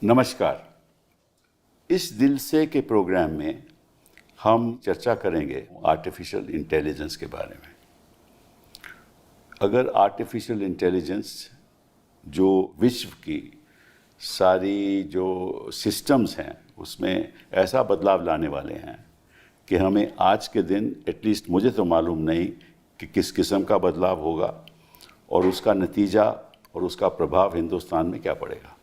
नमस्कार। इस दिल से के प्रोग्राम में हम चर्चा करेंगे आर्टिफिशियल इंटेलिजेंस के बारे में। अगर आर्टिफिशियल इंटेलिजेंस जो विश्व की सारी जो सिस्टम्स हैं उसमें ऐसा बदलाव लाने वाले हैं कि हमें आज के दिन एटलीस्ट मुझे तो मालूम नहीं कि किस किस्म का बदलाव होगा और उसका नतीजा और उसका प्रभाव हिंदुस्तान में क्या पड़ेगा,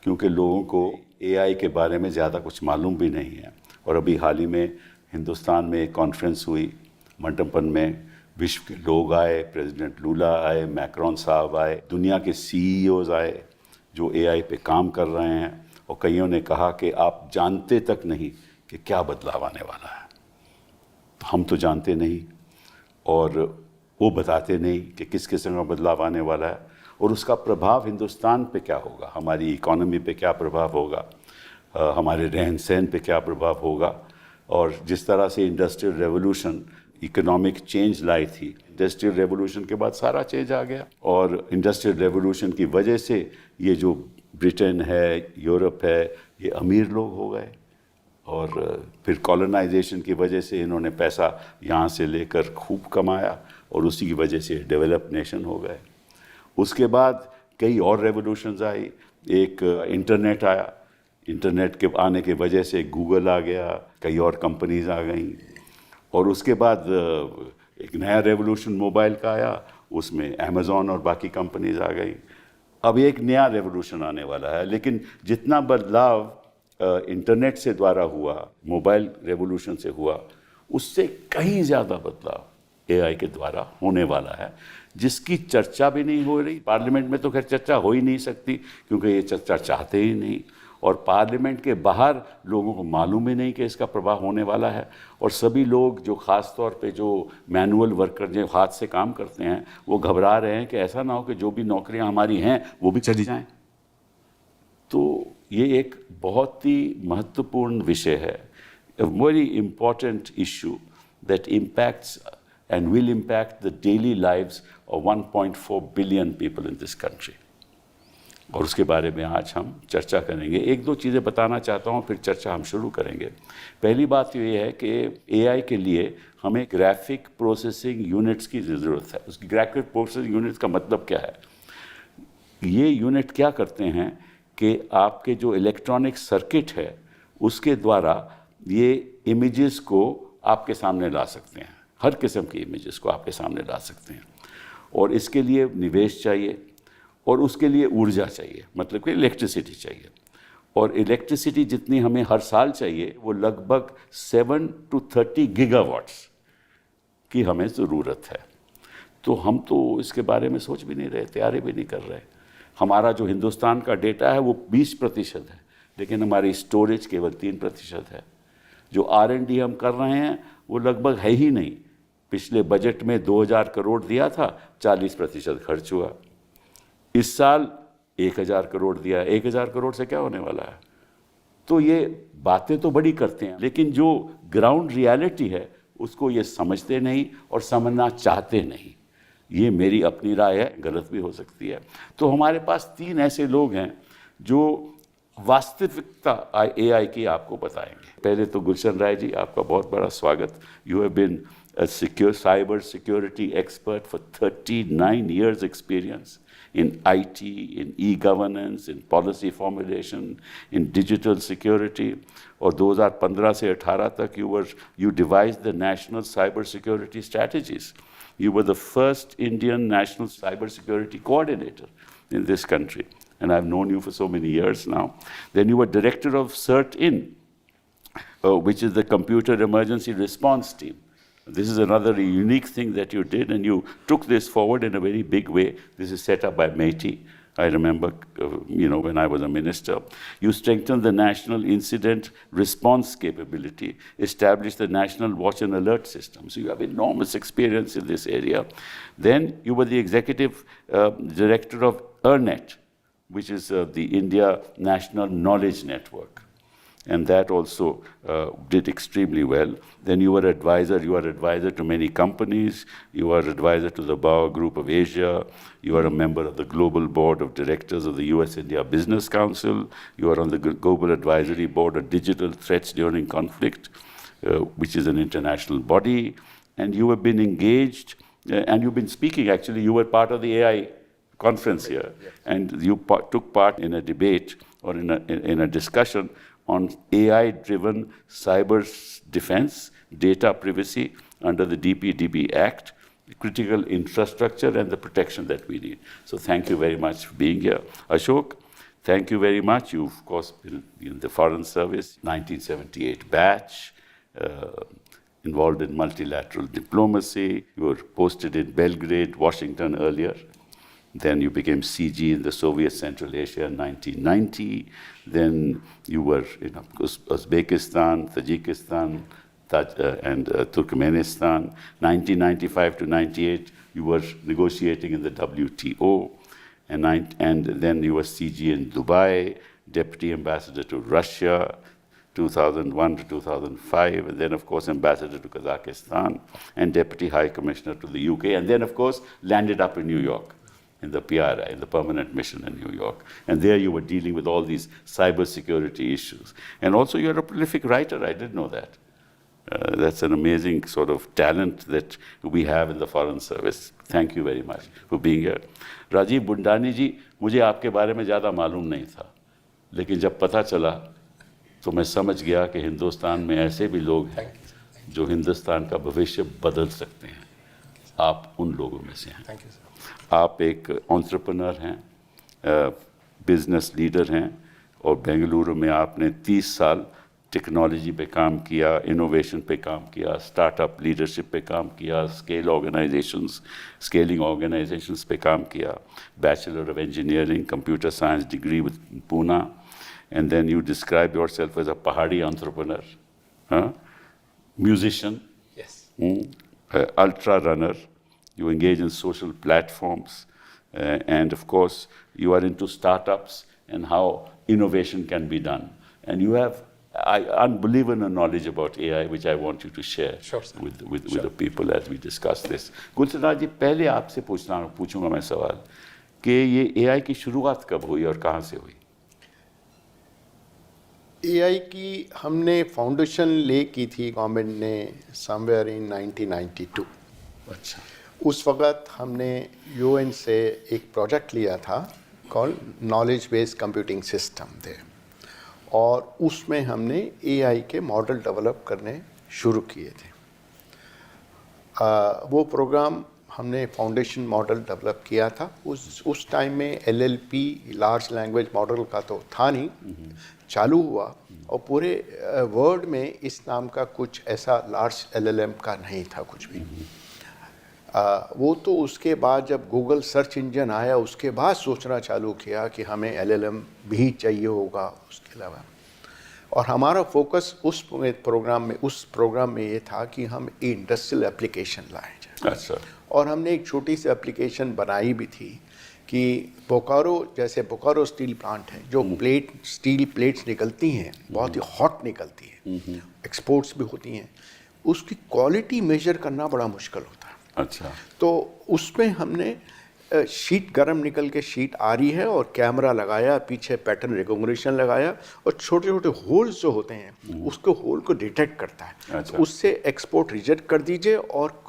क्योंकि लोगों को एआई के बारे में ज़्यादा कुछ मालूम भी नहीं है। और अभी हाल ही में हिंदुस्तान में एक कॉन्फ्रेंस हुई मंटपन में, विश्व के लोग आए, प्रेसिडेंट लूला आए, मैक्रॉन साहब आए, दुनिया के सीईओज आए जो एआई पे काम कर रहे हैं, और कईयों ने कहा कि आप जानते तक नहीं कि क्या बदलाव आने वाला है। तो हम तो जानते नहीं और वो बताते नहीं कि किस किस्म का बदलाव आने वाला है और उसका प्रभाव हिंदुस्तान पे क्या होगा, हमारी इकोनॉमी पे क्या प्रभाव होगा, हमारे रहन सहन पे क्या प्रभाव होगा। और जिस तरह से इंडस्ट्रियल रेवोल्यूशन इकोनॉमिक चेंज लाई थी, इंडस्ट्रियल रेवोल्यूशन के बाद सारा चेंज आ गया और इंडस्ट्रियल रेवोल्यूशन की वजह से ये जो ब्रिटेन है, यूरोप है, ये अमीर लोग हो गए और फिर कॉलोनाइजेशन की वजह से इन्होंने पैसा यहाँ से लेकर खूब कमाया और उसी की वजह से डेवलप नेशन हो गए। उसके बाद कई और रेवोल्यूशंस आई, एक इंटरनेट आया, इंटरनेट के आने के वजह से गूगल आ गया, कई और कंपनीज आ गईं और उसके बाद एक नया रेवोल्यूशन मोबाइल का आया, उसमें अमेज़ॉन और बाकी कंपनीज आ गई। अब एक नया रेवोल्यूशन आने वाला है, लेकिन जितना बदलाव इंटरनेट से द्वारा हुआ, मोबाइल रेवोल्यूशन से हुआ, उससे कहीं ज़्यादा बदलाव एआई के द्वारा होने वाला है, जिसकी चर्चा भी नहीं हो रही। पार्लियामेंट में तो खैर चर्चा हो ही नहीं सकती क्योंकि ये चर्चा चाहते ही नहीं, और पार्लियामेंट के बाहर लोगों को मालूम ही नहीं कि इसका प्रभाव होने वाला है। और सभी लोग जो ख़ास तौर पे जो मैनुअल वर्कर जो हाथ से काम करते हैं वो घबरा रहे हैं कि ऐसा ना हो कि जो भी नौकरियां हमारी हैं वो भी चली जाएं। तो ये एक बहुत ही महत्वपूर्ण विषय है, a very important issue that impacts and will impact the daily lives of 1.4 billion people in this country. और उसके बारे में आज हम चर्चा करेंगे। एक दो चीज़ें बताना चाहता हूँ, फिर चर्चा हम शुरू करेंगे। पहली बात तो ये है कि एआई के लिए हमें ग्राफिक प्रोसेसिंग यूनिट्स की ज़रूरत है। उसकी ग्राफिक प्रोसेसिंग यूनिट्स का मतलब क्या है? ये यूनिट क्या करते हैं कि आपके जो इलेक्ट्रॉनिक सर्किट है उसके द्वारा ये इमेजेस को आपके सामने ला सकते हैं, हर किस्म की इमेजेस को आपके सामने ला सकते हैं। और इसके लिए निवेश चाहिए और उसके लिए ऊर्जा चाहिए, मतलब कि इलेक्ट्रिसिटी चाहिए। और इलेक्ट्रिसिटी जितनी हमें हर साल चाहिए वो लगभग 7 to 30 गीगावाट्स की हमें ज़रूरत है। तो हम तो इसके बारे में सोच भी नहीं रहे, तैयारी भी नहीं कर रहे। हमारा जो हिंदुस्तान का डेटा है वो 20% है, लेकिन हमारी स्टोरेज केवल 3% है। जो R&D हम कर रहे हैं वो लगभग है ही नहीं। पिछले बजट में 2000 करोड़ दिया था, 40% खर्च हुआ। इस साल 1000 करोड़ दिया है। 1000 करोड़ से क्या होने वाला है? तो ये बातें तो बड़ी करते हैं, लेकिन जो ग्राउंड रियलिटी है उसको ये समझते नहीं और समझना चाहते नहीं। ये मेरी अपनी राय है, गलत भी हो सकती है। तो हमारे पास 3 ऐसे लोग हैं जो वास्तविकता एआई की आपको बताएंगे। पहले तो गुलशन राय जी, आपका बहुत बड़ा स्वागत। You have been a secure cyber security expert for 39 years experience in IT, in e-governance, in policy formulation, in digital security. और 2015 से 18 तक you devised the national cyber security strategies. You were the first Indian national cyber security coordinator in this country, and I've known you for so many years now. Then you were director of CERT-IN, which is the Computer Emergency Response Team. This is another unique thing that you did, and you took this forward in a very big way. This is set up by MeitY. I remember, when I was a minister. You strengthened the national incident response capability, established the national watch and alert system. So you have enormous experience in this area. Then you were the executive director of EARNet, which is the India National Knowledge Network. and that also did extremely well. Then you are advisor to many companies, you are advisor to the Bauer Group of Asia, you are a member of the Global Board of Directors of the US-India Business Council, you are on the Global Advisory Board of Digital Threats During Conflict, which is an international body, and you have been engaged, and you've been speaking actually, you were part of the AI conference here, and you took part in a debate or in a discussion on AI-driven cyber defense, data privacy under the DPDP Act, critical infrastructure and the protection that we need. So thank you very much for being here. Ashok, thank you very much. You've, of course, been in the Foreign Service, 1978 batch, involved in multilateral diplomacy. You were posted in Belgrade, Washington earlier. Then you became CG in the Soviet Central Asia in 1990. Then you were in Uzbekistan, Tajikistan, and Turkmenistan. 1995 to 98, you were negotiating in the WTO. And then you were CG in Dubai, Deputy Ambassador to Russia, 2001 to 2005, and then, of course, Ambassador to Kazakhstan, and Deputy High Commissioner to the UK, and then, of course, landed up in New York, in the PRI, in the Permanent Mission in New York. And there you were dealing with all these cybersecurity issues. And also you're a prolific writer, I didn't know that. That's an amazing sort of talent that we have in the Foreign Service. Thank you very much for being here. Rajiv Bundani ji, मुझे आपके बारे में ज़्यादा मालूम नहीं था, लेकिन जब पता चला तो मैं समझ गया कि हिंदुस्तान में ऐसे भी लोग हैं जो हिंदुस्तान का भविष्य बदल सकते हैं. आप उन लोगों में से हैं. आप एक एंटरप्रेन्योर हैं, बिजनेस लीडर हैं, और बेंगलुरु में आपने 30 साल टेक्नोलॉजी पे काम किया, इनोवेशन पे काम किया, स्टार्टअप लीडरशिप पे काम किया, स्केलिंग ऑर्गेनाइजेशंस पे काम किया, bachelor of engineering computer science degree with Poona, and then you describe yourself as a Pahadi entrepreneur, musician, ultra runner. You engage in social platforms, and of course, you are into startups and how innovation can be done. And you have unbelievable knowledge about AI, which I want you to share with the people as we discuss this. Gulshan ji, पहले आपसे पूछूंगा मैं सवाल कि ये AI की शुरुआत कब हुई और कहाँ से हुई? AI की हमने फाउंडेशन ले की थी गवर्नमेंट ने समवेयर इन 1992. अच्छा. उस वक़्त हमने UN से एक प्रोजेक्ट लिया था called knowledge based computing system they, और उसमें हमने AI के मॉडल डेवलप करने शुरू किए थे. वो प्रोग्राम हमने फाउंडेशन मॉडल डेवलप किया था. उस टाइम में LLP लार्ज लैंग्वेज मॉडल का तो था नहीं, चालू हुआ, और पूरे वर्ल्ड में इस नाम का कुछ ऐसा लार्ज LLM का नहीं था कुछ भी. वो तो उसके बाद जब गूगल सर्च इंजन आया उसके बाद सोचना चालू किया कि हमें LLM भी चाहिए होगा उसके अलावा. और हमारा फोकस उस प्रोग्राम में ये था कि हम इंडस्ट्रियल एप्लीकेशन लाए जाए. अच्छा. और हमने एक छोटी सी एप्लीकेशन बनाई भी थी कि बोकारो स्टील प्लांट है, जो स्टील प्लेट्स निकलती हैं, बहुत ही हॉट निकलती हैं, एक्सपोर्ट्स भी होती हैं, उसकी क्वालिटी मेजर करना बड़ा मुश्किल होता है. अच्छा. तो उसमें हमने शीट गर्म निकल के शीट आ रही है और कैमरा लगाया, पीछे पैटर्न रिकॉग्निशन लगाया, और छोटे छोटे होल्स जो होते हैं उसके होल को डिटेक्ट करता है. अच्छा. तो उससे एक्सपोर्ट रिजेक्ट कर दीजिए और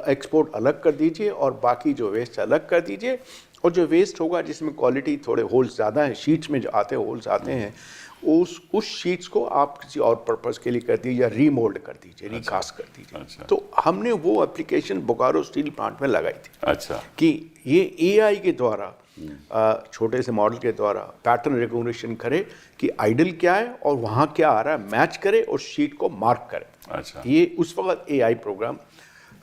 एक्सपोर्ट अलग कर दीजिए और बाकी जो वेस्ट अलग कर दीजिए, और जो वेस्ट होगा जिसमें क्वालिटी थोड़े होल्स ज़्यादा हैं, शीट्स में जो होल्स आते हैं, उस शीट्स को आप किसी और पर्पस के लिए कर दीजिए या रीमोल्ड कर दीजिए, रिकास्ट कर दीजिए. अच्छा. तो हमने वो एप्लीकेशन बोकारो स्टील प्लांट में लगाई थी. अच्छा. कि ये AI के द्वारा छोटे से मॉडल के द्वारा पैटर्न रिकॉग्निशन करे कि आइडल क्या है और वहाँ क्या आ रहा है, मैच करे और शीट को मार्क करे. अच्छा. ये उस वक्त AI प्रोग्राम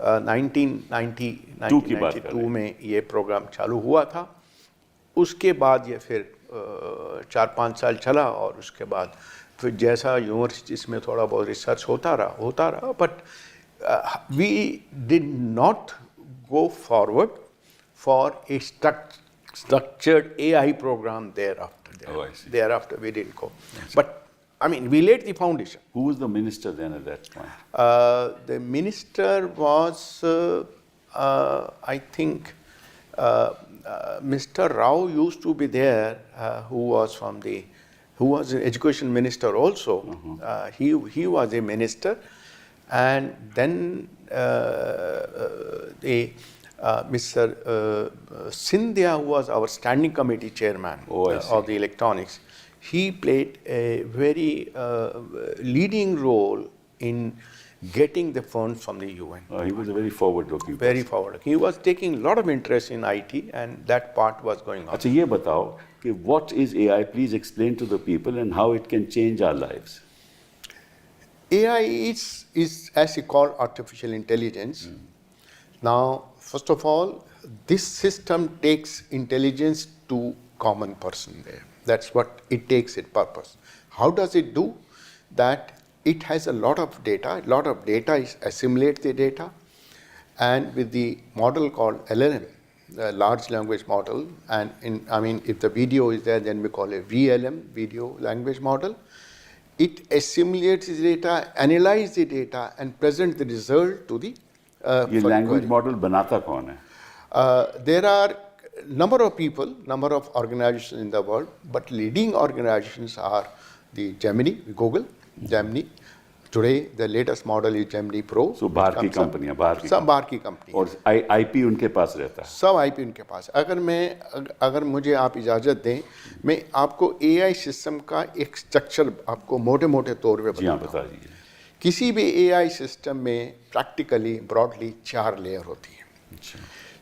1992 में ये प्रोग्राम चालू हुआ था. उसके बाद ये फिर 4-5 साल चला, और उसके बाद फिर जैसा यूनिवर्सिटीज़ में थोड़ा बहुत रिसर्च होता रहा, but we did not go forward for a structured AI program thereafter. Thereafter we didn't go. But I mean, we laid the foundation. Who was the minister then at that point? The minister was, I think, Mr. Rao used to be there, who was an education minister also. He was a minister, and then Mr. Sindhya, who was our standing committee chairman of the electronics, he played a very leading role in getting the funds from the UN. He was a very forward-looking. Very forward. He was taking a lot of interest in IT, and that part was going on. अच्छा, ये बताओ कि what is AI? Please explain to the people and how it can change our lives. AI is as you call artificial intelligence. Now, first of all, this system takes intelligence to common person there. That's what it takes its purpose. How does it do that? It has a lot of data. A lot of data is assimilate the data, and with the model called LLM, the large language model, and if the video is there, then we call it VLM, video language model. It assimilates the data, analyze the data, and present the result to the ये language model बनाता कौन है? There are number of people, number of organizations in the world, but leading organizations are the Gemini, Google, Gemini. Today, the latest model is Gemini Pro. So बाहर की कंपनियां, सब बाहर की कंपनी, और IP उनके पास रहता है. सब IP उनके पास. अगर मुझे आप इजाज़त दें, मैं आपको AI सिस्टम का एक स्ट्रक्चर आपको मोटे तौर पे जी हाँ, बताता बता हूँ. दीजिए. किसी भी AI सिस्टम में प्रैक्टिकली ब्रॉडली 4 लेयर होती है. अच्छा.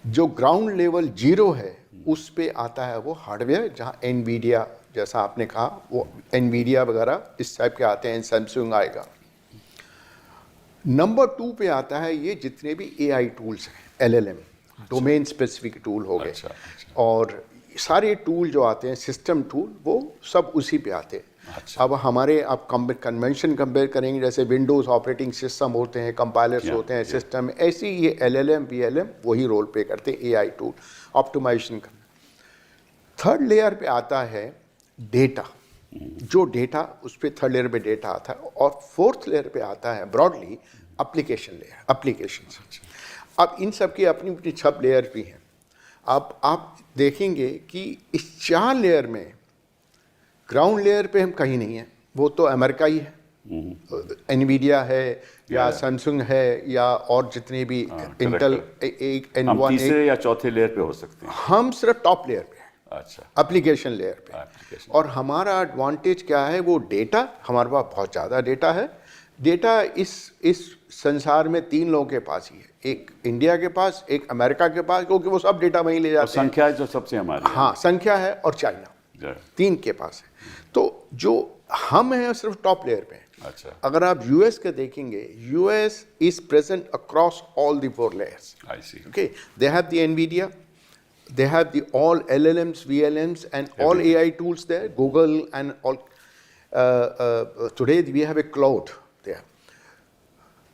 जो ग्राउंड लेवल 0 है, उस पे आता है वो हार्डवेयर, जहाँ एनवीडिया, जैसा आपने कहा, वो एनवीडिया वगैरह इस टाइप के आते हैं, सैमसंग आएगा. नंबर 2 पे आता है ये जितने भी AI टूल्स हैं, LLM, डोमेन स्पेसिफिक टूल हो गए. और सारे टूल जो आते हैं, सिस्टम टूल, वो सब उसी पे आते हैं. अब हमारे आप कन्वेंशन कंपेयर करेंगे, जैसे विंडोज़ ऑपरेटिंग सिस्टम होते हैं, कंपाइलर्स होते हैं सिस्टम, ऐसे ही ये LLM, VLM वही रोल प्ले करते हैं, AI टूल ऑप्टिमाइजेशन करना. थर्ड लेयर पे आता है डेटा, जो डेटा उस पर थर्ड लेयर पे डेटा आता है. और फोर्थ लेयर पे आता है ब्रॉडली एप्लीकेशन लेयर, एप्लीकेशन. अब इन सब की अपनी अपनी 6 लेयर भी हैं. अब आप देखेंगे कि इस 4 लेयर में ग्राउंड लेयर पे हम कहीं नहीं हैं, वो तो अमेरिका ही है, एनवीडिया है या सैमसंग है या और जितने भी इंटेल, हम तीसरे या चौथे लेयर पे हो सकते हैं. हम सिर्फ टॉप लेयर पे हैं. अच्छा. एप्लीकेशन लेयर पे. और हमारा एडवांटेज क्या है? वो डेटा, हमारे पास बहुत ज़्यादा डेटा है. डेटा इस संसार में 3 लोगों के पास ही है, एक इंडिया के पास, एक अमेरिका के पास, क्योंकि वो सब डेटा वहीं ले जाते हैं. संख्या जो सबसे हमारी, हाँ, संख्या है, और चाइना, 3 के पास है. तो जो हम हैं सिर्फ टॉप लेयर पे हैं. अच्छा. अगर आप यूएस के देखेंगे, US is present across all the 4 layers. I see. Okay, they have the NVIDIA, they have the all LLMs, VLMs, and all AI tools there, Google and all. Today we have a cloud there.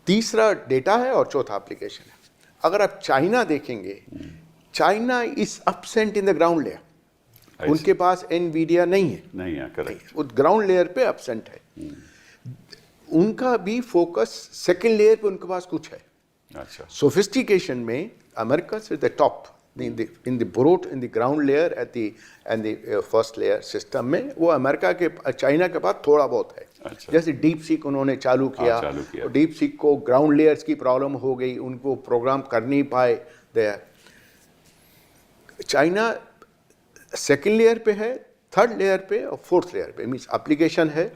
तीसरा data है और चौथा application है. अगर आप China देखेंगे, China is absent in the ground layer. उनके पास Nvidia नहीं है, करेक्ट. वो ग्राउंड लेयर पे एब्सेंट है. उनका भी फोकस सेकंड लेयर पे उनके पास कुछ है. अच्छा. सोफिस्टिकेशन में America is the top in the brought in the ground layer and the first layer system में. वो अमेरिका के, चाइना के पास थोड़ा बहुत है. अच्छा. जैसे डीप सीक उन्होंने चालू किया. डीप सीक को ग्राउंड लेयर्स की प्रॉब्लम हो गई, उनको प्रोग्राम कर नहीं पाए. चाइना सेकेंड लेयर पे है, थर्ड लेयर पे और फोर्थ लेयर पे, मीन्स एप्लीकेशन है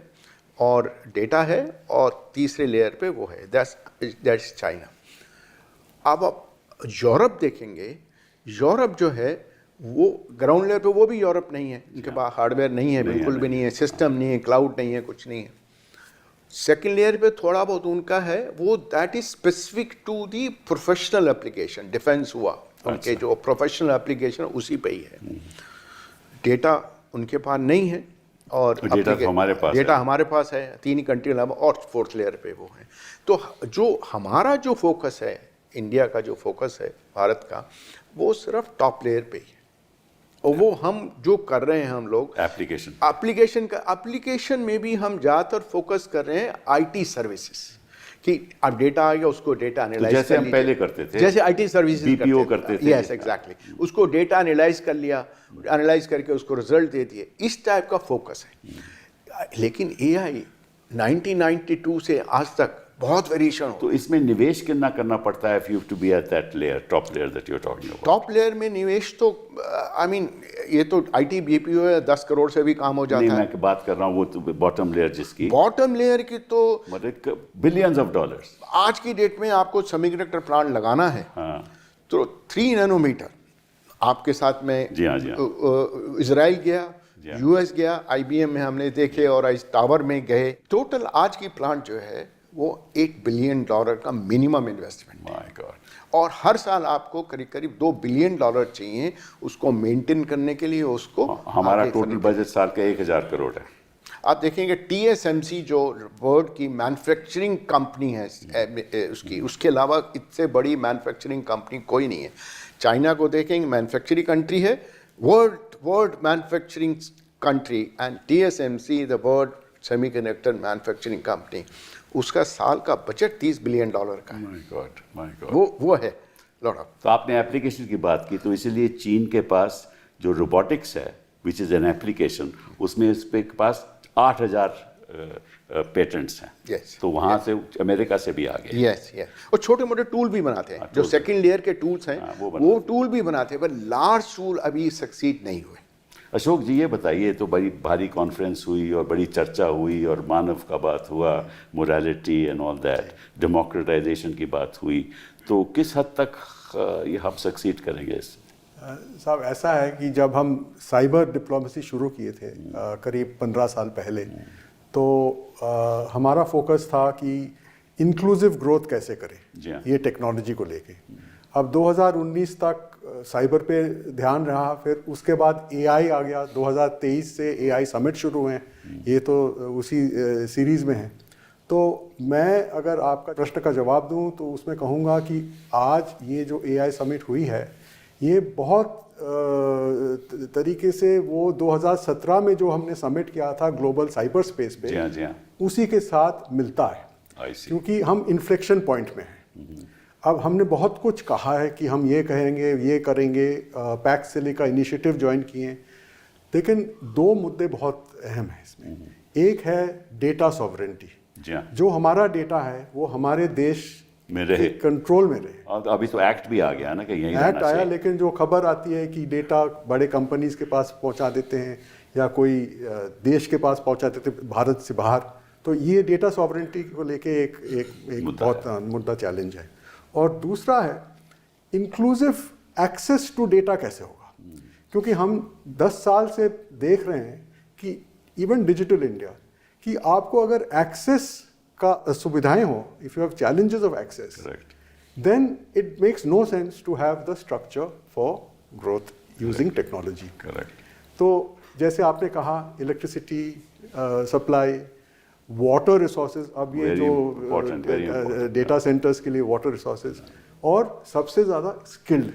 और डेटा है, और तीसरे लेयर पे वो है. That's China. अब आप यूरोप देखेंगे, यूरोप जो है वो ग्राउंड लेयर पे, वो भी यूरोप नहीं है, इनके पास हार्डवेयर नहीं है, बिल्कुल भी नहीं है, सिस्टम नहीं है, क्लाउड नहीं है, कुछ नहीं है. सेकेंड लेयर पे थोड़ा बहुत उनका है, वो that is specific to the professional application. Defence हुआ, उनके जो प्रोफेशनल एप्लीकेशन उसी पे ही है. डेटा उनके पास नहीं है, और डेटा हमारे पास है. 3 कंट्री अलावा, और फोर्थ लेयर पे वो है. तो जो हमारा जो फोकस है, इंडिया का जो फोकस है, भारत का, वो सिर्फ टॉप लेयर पे ही है. और वो हम जो कर रहे हैं हम लोग एप्लीकेशन में भी हम ज़्यादातर फोकस कर रहे हैं आईटी सर्विसेज कि अब डेटा आ गया उसको डेटा एनालाइज तो जैसे हम पहले करते थे, जैसे आईटी सर्विसेज बीपीओ करते थे, यस एग्जैक्टली, उसको डेटा एनालाइज कर लिया, एनालाइज करके उसको रिजल्ट दे दिए, इस टाइप का फोकस है। लेकिन एआई 1992 से आज तक बहुत वेरिएशन हो। तो इसमें निवेश कितना करना पड़ता है, if you have to be at that layer, top layer that you're talking about? Top layer में निवेश तो आई मीन ये तो आईटी बीपीओ है, 10 करोड़ से भी काम हो जाता नहीं, है। मैं बात कर रहा हूँ वो तो बॉटम लेयर जिसकी बॉटम लेयर की तो मतलब बिलियंस ऑफ डॉलर्स आज की डेट में आपको सेमीकंडक्टर प्लांट लगाना है, हाँ तो 3 नैनोमीटर आपके साथ में जी हाँ, जी हाँ। इजराइल गया, हाँ। यूएस गया, आईबीएम में हमने देखे और इस टावर में गए। टोटल आज की प्लांट जो है वो $1 बिलियन का मिनिमम इन्वेस्टमेंट, माय गॉड, और हर साल आपको करीब करीब $2 बिलियन चाहिए उसको मेंटेन करने के लिए, उसको हमारा आगे टोटल बजट साल का 1000 करोड़ है। आप देखेंगे टीएसएमसी जो वर्ल्ड की मैन्युफैक्चरिंग कंपनी है उसके अलावा इससे बड़ी मैन्युफैक्चरिंग कंपनी कोई नहीं है। चाइना को देखेंगे मैन्युफैक्चरिंग कंट्री है, world manufacturing country, and TSMC the world semiconductor manufacturing company, उसका साल का बजट $30 बिलियन का है। माय गॉड, वो है लॉट ऑफ। तो आपने एप्लीकेशन की बात की, तो इसीलिए चीन के पास जो रोबोटिक्स है विच इज़ एन एप्लीकेशन, उसमें इस पे के पास 8000 पेटेंट्स हैं। Yes, तो वहाँ से अमेरिका से भी आ गए। यस और छोटे मोटे टूल भी बनाते हैं, जो सेकंड लेयर के टूल्स हैं वो टूल भी बनाते हैं, पर लार्ज टूल अभी सक्सीड नहीं हुए। अशोक जी ये बताइए, तो बड़ी भारी कॉन्फ्रेंस हुई और बड़ी चर्चा हुई और मानव का बात हुआ, morality and all that, democratisation की बात हुई, तो किस हद तक ये हम सक्सीड करेंगे इससे? साहब ऐसा है कि जब हम साइबर डिप्लोमेसी शुरू किए थे करीब 15 साल पहले, तो हमारा फोकस था कि इंक्लूसिव ग्रोथ कैसे करें ये टेक्नोलॉजी को लेके। अब 2019 तक साइबर पे ध्यान रहा, फिर उसके बाद एआई आ गया, 2023 से एआई समिट शुरू हुए हैं, ये तो उसी सीरीज़ में है। तो मैं अगर आपका प्रश्न का जवाब दूं तो उसमें कहूँगा कि आज ये जो एआई समिट हुई है ये बहुत तरीके से वो 2017 में जो हमने समिट किया था ग्लोबल साइबर स्पेस पे, जी हाँ, उसी के साथ मिलता है, क्योंकि हम इन्फ्लेक्शन पॉइंट में हैं। अब हमने बहुत कुछ कहा है कि हम ये कहेंगे, ये करेंगे, पैक्स से लेकर इनिशिएटिव ज्वाइन किए, लेकिन 2 मुद्दे बहुत अहम हैं इसमें। एक है डेटा सॉवरेंटी, जो हमारा डेटा है वो हमारे देश में रहे, कंट्रोल में रहे। और अभी तो एक्ट भी आ गया ना कि यही एक्ट आया, लेकिन जो खबर आती है कि डेटा बड़े कंपनीज के पास पहुंचा देते हैं या कोई देश के पास पहुंचा देते भारत से बाहर, तो ये डेटा सॉवरेंटी को लेके एक बहुत मुद्दा चैलेंज है। और दूसरा है इंक्लूसिव एक्सेस टू डेटा कैसे होगा, क्योंकि हम 10 साल से देख रहे हैं कि इवन डिजिटल इंडिया, कि आपको अगर एक्सेस का सुविधाएं हो, if you have challenges of access, then it makes no sense to have the structure for growth using technology. तो जैसे आपने कहा इलेक्ट्रिसिटी सप्लाई, वाटर रिसोर्सेज, अब ये जो डेटा सेंटर्स के लिए वाटर रिसोर्सेज, और सबसे ज़्यादा स्किल्ड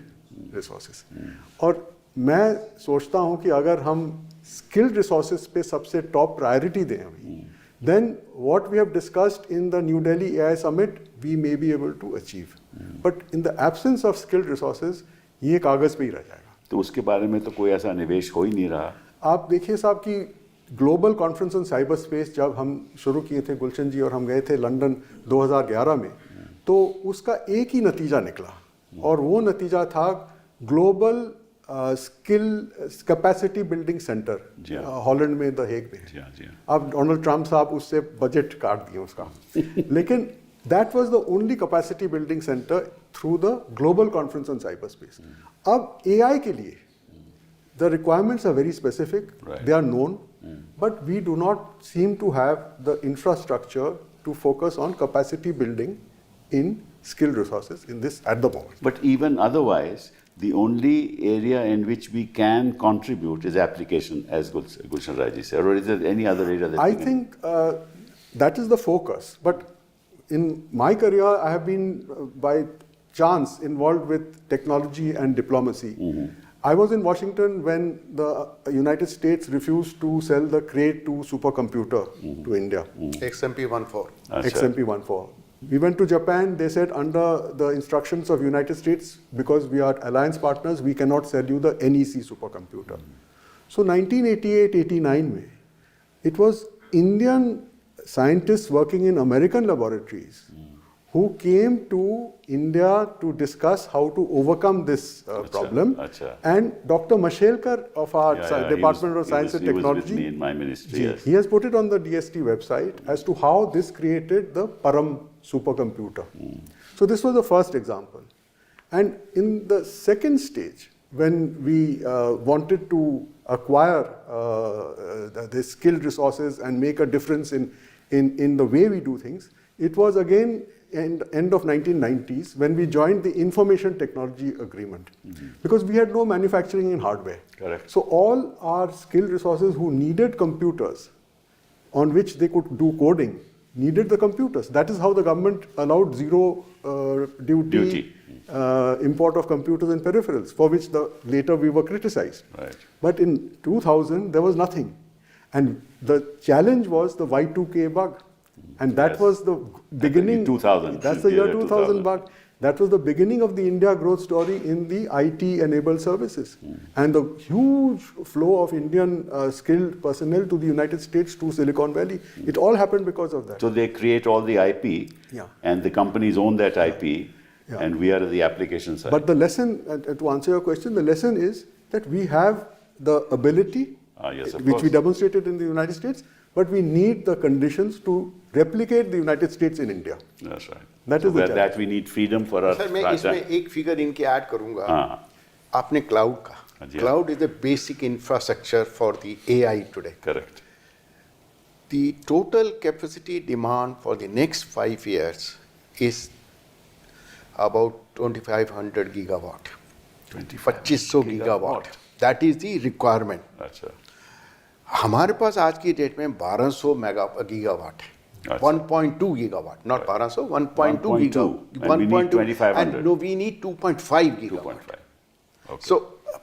रिसोर्सेज। और मैं सोचता हूँ कि अगर हम स्किल्ड रिसोर्सेज पे सबसे टॉप प्रायोरिटी दें अभी, then what we have discussed in the New Delhi AI Summit we may be able to achieve, but in the absence of skilled resources ये कागज़ पे ही रह जाएगा। तो उसके बारे में तो कोई ऐसा निवेश हो ही नहीं रहा। आप देखिए साहब कि global conference on cyber space जब हम शुरू किए थे, गुलशन जी और हम गए थे लंदन 2011 में, तो उसका एक ही नतीजा निकला, और वो नतीजा था global skill capacity building centre Holland में, द हेग में। अब डोनाल्ड ट्रंप साहब उससे बजट काट दिए उसका लेकिन that was the only capacity building centre through the global conference on cyber space. अब एआई के लिए the requirements are very specific, they are known, but we do not seem to have the infrastructure to focus on capacity building in skilled resources in this at the moment. But even otherwise, the only area in which we can contribute is application, as Gulshan Raji said, or is there any other area that I think that is the focus. But in my career, I have been by chance involved with technology and diplomacy. I was in Washington when the United States refused to sell the Cray 2 supercomputer to India, XMP-14. अच्छा, XMP-14. We went to Japan. They said under the instructions of United States, because we are alliance partners, we cannot sell you the NEC supercomputer. So 1988-89 में, it was Indian scientists working in American laboratories who came to India to discuss how to overcome this problem. अच्छा. And Dr. Mashelkar of our Yeah, yeah, Department of he Science and was with Technology, me in my ministry, yes. he has put it on the DST website as to how this created the Param supercomputer. So this was the first example. And in the second stage, when we wanted to acquire the skilled resources and make a difference in the way we do things, it was again end of 1990s when we joined the Information Technology Agreement, because we had no manufacturing in hardware. Correct. So all our skilled resources who needed computers on which they could do coding needed the computers. That is how the government allowed zero duty. Import of computers and peripherals, for which later we were criticized. Right. But in 2000, there was nothing. And the challenge was the Y2K bug. And that Yes. was the beginning. 2000. That's the year 2000 2000 bug. That was the beginning of the India growth story in the IT-enabled services. And the huge flow of Indian skilled personnel to the United States, to Silicon Valley, it all happened because of that. So they create all the IP, Yeah. and the companies own that IP, Yeah. and we are at the application side. But the lesson, to answer your question, the lesson is that we have the ability, Yes, of which course. we demonstrated in the United States, but we need the conditions to replicate the United States in India. That's right. That So is the where challenge. that we need freedom for our sir मैं fragile- इसमें एक figure इनके add करूंगा. हाँ. आपने cloud का. हाँ जी. Cloud is the basic infrastructure for the AI today. Correct. The total capacity demand for the next 5 years is about 2500 gigawatt. 2500 gigawatt. That is the requirement. अच्छा. हमारे पास आज की डेट में 1200 गीगावाट है. अच्छा. 1.2 gigawatt, not 1200, 1.2 1.2, gigawatt. and we need 2500. And no, we need 2.5 gigawatt. 2.5. Okay. So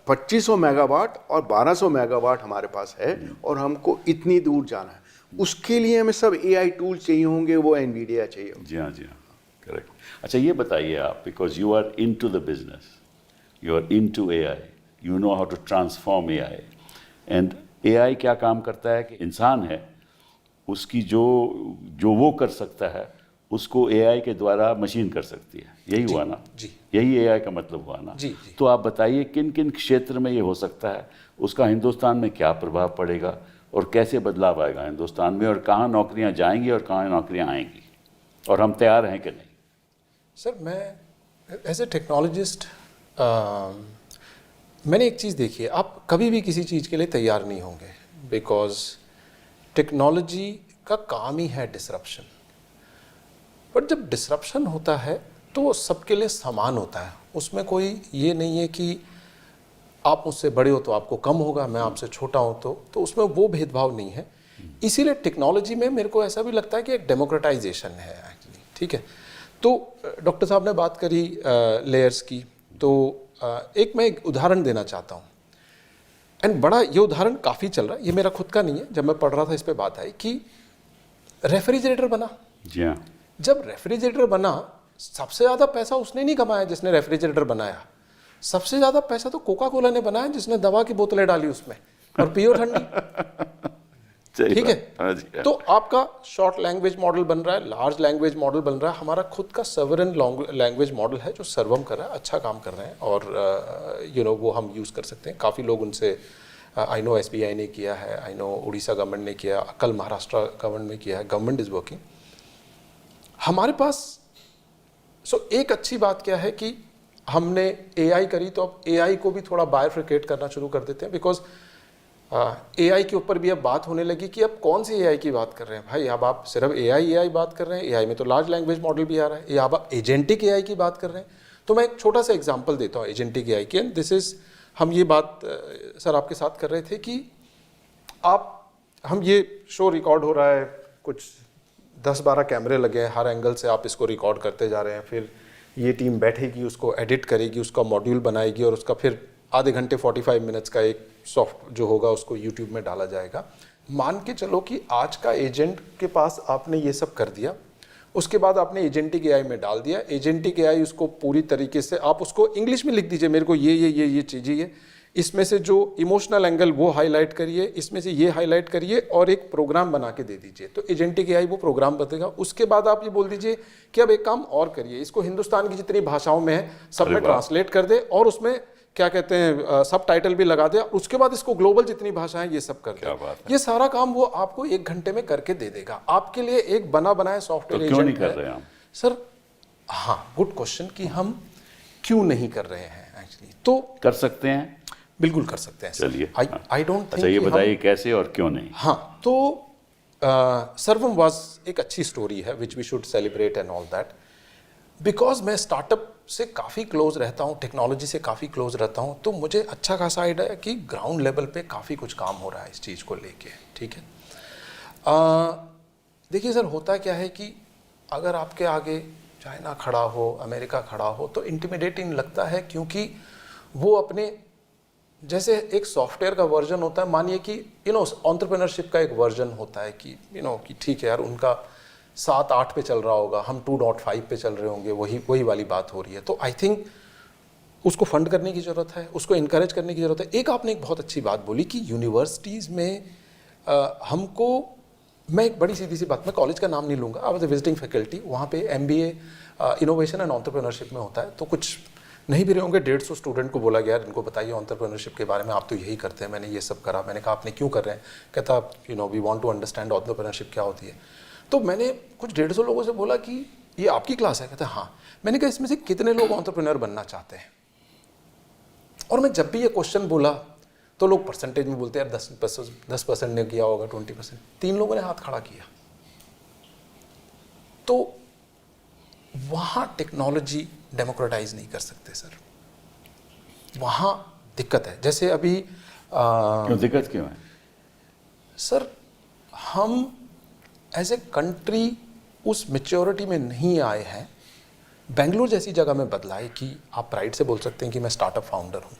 2500 megawatt और 1200 megawatt हमारे पास है और हमको इतनी दूर जाना है. उसके लिए हमें सब AI टूल चाहिए होंगे, वो NVIDIA चाहिए होंगे. जी हाँ, जी हाँ. करेक्ट. अच्छा, ये बताइए आप, because you are into the business, you are into AI, you know how to transform AI. And AI क्या काम करता है कि इंसान है, उसकी जो वो कर सकता है उसको AI के द्वारा मशीन कर सकती है. यही हुआ ना? जी. यही AI का मतलब हुआ ना? जी, जी. तो आप बताइए किन किन क्षेत्र में ये हो सकता है, उसका हिंदुस्तान में क्या प्रभाव पड़ेगा और कैसे बदलाव आएगा हिंदुस्तान में, और कहाँ नौकरियाँ जाएंगी और कहाँ नौकरियाँ आएंगी, और हम तैयार हैं कि नहीं? सर, मैं एज ए टेक्नोलॉजिस्ट मैंने एक चीज़ देखी है, आप कभी भी किसी चीज़ के लिए तैयार नहीं होंगे, बिकॉज टेक्नोलॉजी का काम ही है डिसरप्शन. बट जब डिसरप्शन होता है तो वो सबके लिए समान होता है. उसमें कोई ये नहीं है कि आप मुझसे बड़े हो तो आपको कम होगा, मैं आपसे छोटा हूँ तो उसमें वो भेदभाव नहीं है. इसीलिए टेक्नोलॉजी में मेरे को ऐसा भी लगता है कि एक डेमोक्रेटाइजेशन है एक्चुअली. ठीक है. तो डॉक्टर साहब ने बात करी लेयर्स की, तो मैं एक उदाहरण देना चाहता हूँ. एंड बड़ा ये उदाहरण काफ़ी चल रहा है, ये मेरा खुद का नहीं है. जब मैं पढ़ रहा था इस पे बात आई कि रेफ्रिजरेटर बना. जी हाँ. जब रेफ्रिजरेटर बना, सबसे ज़्यादा पैसा उसने नहीं कमाया जिसने रेफ्रिजरेटर बनाया. सबसे ज़्यादा पैसा तो कोका कोला ने बनाया जिसने दवा की बोतलें डाली उसमें और पियो ठंडी. ठीक है. तो आपका शॉर्ट लैंग्वेज मॉडल बन रहा है, लार्ज लैंग्वेज मॉडल बन रहा है. हमारा खुद का सॉवरेन लैंग्वेज मॉडल है जो सर्वम कर रहा है, अच्छा काम कर रहे हैं, और वो हम यूज़ कर सकते हैं. काफ़ी लोग उनसे, आई नो SBI ने किया है, आई नो उड़ीसा गवर्नमेंट ने किया, कल महाराष्ट्र गवर्नमेंट ने किया है. Government is working. हमारे पास एक अच्छी बात क्या है कि हमने AI करी, तो अब AI को भी थोड़ा बायफ्रिकेट करना शुरू कर देते हैं, बिकॉज AI के ऊपर भी अब बात होने लगी कि अब कौन सी AI की बात कर रहे हैं भाई. अब आप सिर्फ AI बात कर रहे हैं, AI में तो लार्ज लैंग्वेज मॉडल भी आ रहा है, या आप एजेंटिक AI की बात कर रहे हैं. तो मैं एक छोटा सा एग्जांपल देता हूँ एजेंटिक AI की. एंड दिस इज, हम ये बात सर आपके साथ कर रहे थे कि हम ये शो रिकॉर्ड हो रहा है, कुछ 10-12 कैमरे लगे हैं, हर एंगल से आप इसको रिकॉर्ड करते जा रहे हैं. फिर ये टीम बैठेगी, उसको एडिट करेगी, उसका मॉड्यूल बनाएगी और उसका फिर आधे घंटे 45 मिनट्स का एक सॉफ्ट जो होगा उसको यूट्यूब में डाला जाएगा। मान के चलो कि आज का एजेंट के पास आपने ये सब कर दिया, उसके बाद आपने एजेंटिक एआई में डाल दिया। एजेंटिक एआई उसको पूरी तरीके से आप उसको इंग्लिश में लिख दीजिए, मेरे को ये चाहिए, इसमें से जो इमोशनल एंगल वो हाईलाइट करिए, इसमें से ये हाईलाइट करिए और एक प्रोग्राम बना के दे दीजिए, तो एजेंटिक एआई वो प्रोग्राम बताएगा। उसके बाद आप ये बोल दीजिए कि अब एक काम और करिए, इसको हिंदुस्तान की जितनी भाषाओं में है सब में ट्रांसलेट कर दे और उसमें क्या कहते हैं सब टाइटल भी लगा दे, उसके बाद इसको ग्लोबल जितनी भाषाएं ये सब कर दे। ये सारा काम वो आपको 1 घंटे में करके दे देगा। आपके लिए एक बना बनाया सॉफ्टवेयर तो क्यों नहीं कर रहे हैं हम? सर हाँ, गुड क्वेश्चन कि हम क्यों नहीं कर रहे हैं एक्चुअली। तो कर सकते हैं, बिल्कुल कर सकते हैं। चलिए, आई डोंट थिंक। अच्छा ये बताइए कैसे और क्यों नहीं? हाँ, तो सर्वम वाज एक अच्छी स्टोरी है which we should celebrate and all that, because मैं स्टार्टअप से काफ़ी क्लोज रहता हूँ, टेक्नोलॉजी से काफ़ी क्लोज रहता हूँ, तो मुझे अच्छा खासा आइडिया है कि ग्राउंड लेवल पे काफ़ी कुछ काम हो रहा है इस चीज़ को लेके। ठीक है, देखिए सर, होता क्या है कि अगर आपके आगे चाइना खड़ा हो, अमेरिका खड़ा हो, तो इंटिमिडेटिंग लगता है, क्योंकि वो अपने जैसे एक सॉफ्टवेयर का वर्जन होता है, मानिए कि एंटरप्रेन्योरशिप का एक वर्जन होता है कि कि ठीक है यार, उनका 7-8 पे चल रहा होगा, हम 2.5 पे चल रहे होंगे, वही वाली बात हो रही है। तो आई थिंक उसको फंड करने की ज़रूरत है, उसको इनकरेज करने की ज़रूरत है। एक आपने एक बहुत अच्छी बात बोली कि यूनिवर्सिटीज़ में हमको, मैं एक बड़ी सीधी सी बात, मैं कॉलेज का नाम नहीं लूँगा, I was a visiting faculty, वहाँ पे MBA इनोवेशन एंड एंटरप्रेन्योरशिप में होता है। तो कुछ नहीं भी रहे होंगे, 150 स्टूडेंट को बोला गया, इनको बताइए एंटरप्रेन्योरशिप के बारे में, आप तो यही करते हैं, मैंने ये सब करा। मैंने कहा आपने क्यों कर रहे हैं? कहता we want to understand entrepreneurship क्या होती है। तो मैंने कुछ 150 लोगों से बोला कि ये आपकी क्लास है? कहते हाँ। मैंने कहा इसमें से कितने लोग एंटरप्रेन्योर बनना चाहते हैं? और मैं जब भी ये क्वेश्चन बोला तो लोग परसेंटेज में बोलते हैं 10% ने किया होगा, 20%। 3 लोगों ने हाथ खड़ा किया। तो वहां टेक्नोलॉजी डेमोक्रेटाइज नहीं कर सकते सर, वहां दिक्कत है। जैसे अभी क्यों दिक्कत क्यों है सर? हम एज ए कंट्री उस मेच्योरिटी में नहीं आए हैं। बेंगलुरु जैसी जगह में बदला है कि आप प्राइड से बोल सकते हैं कि मैं स्टार्टअप फाउंडर हूँ,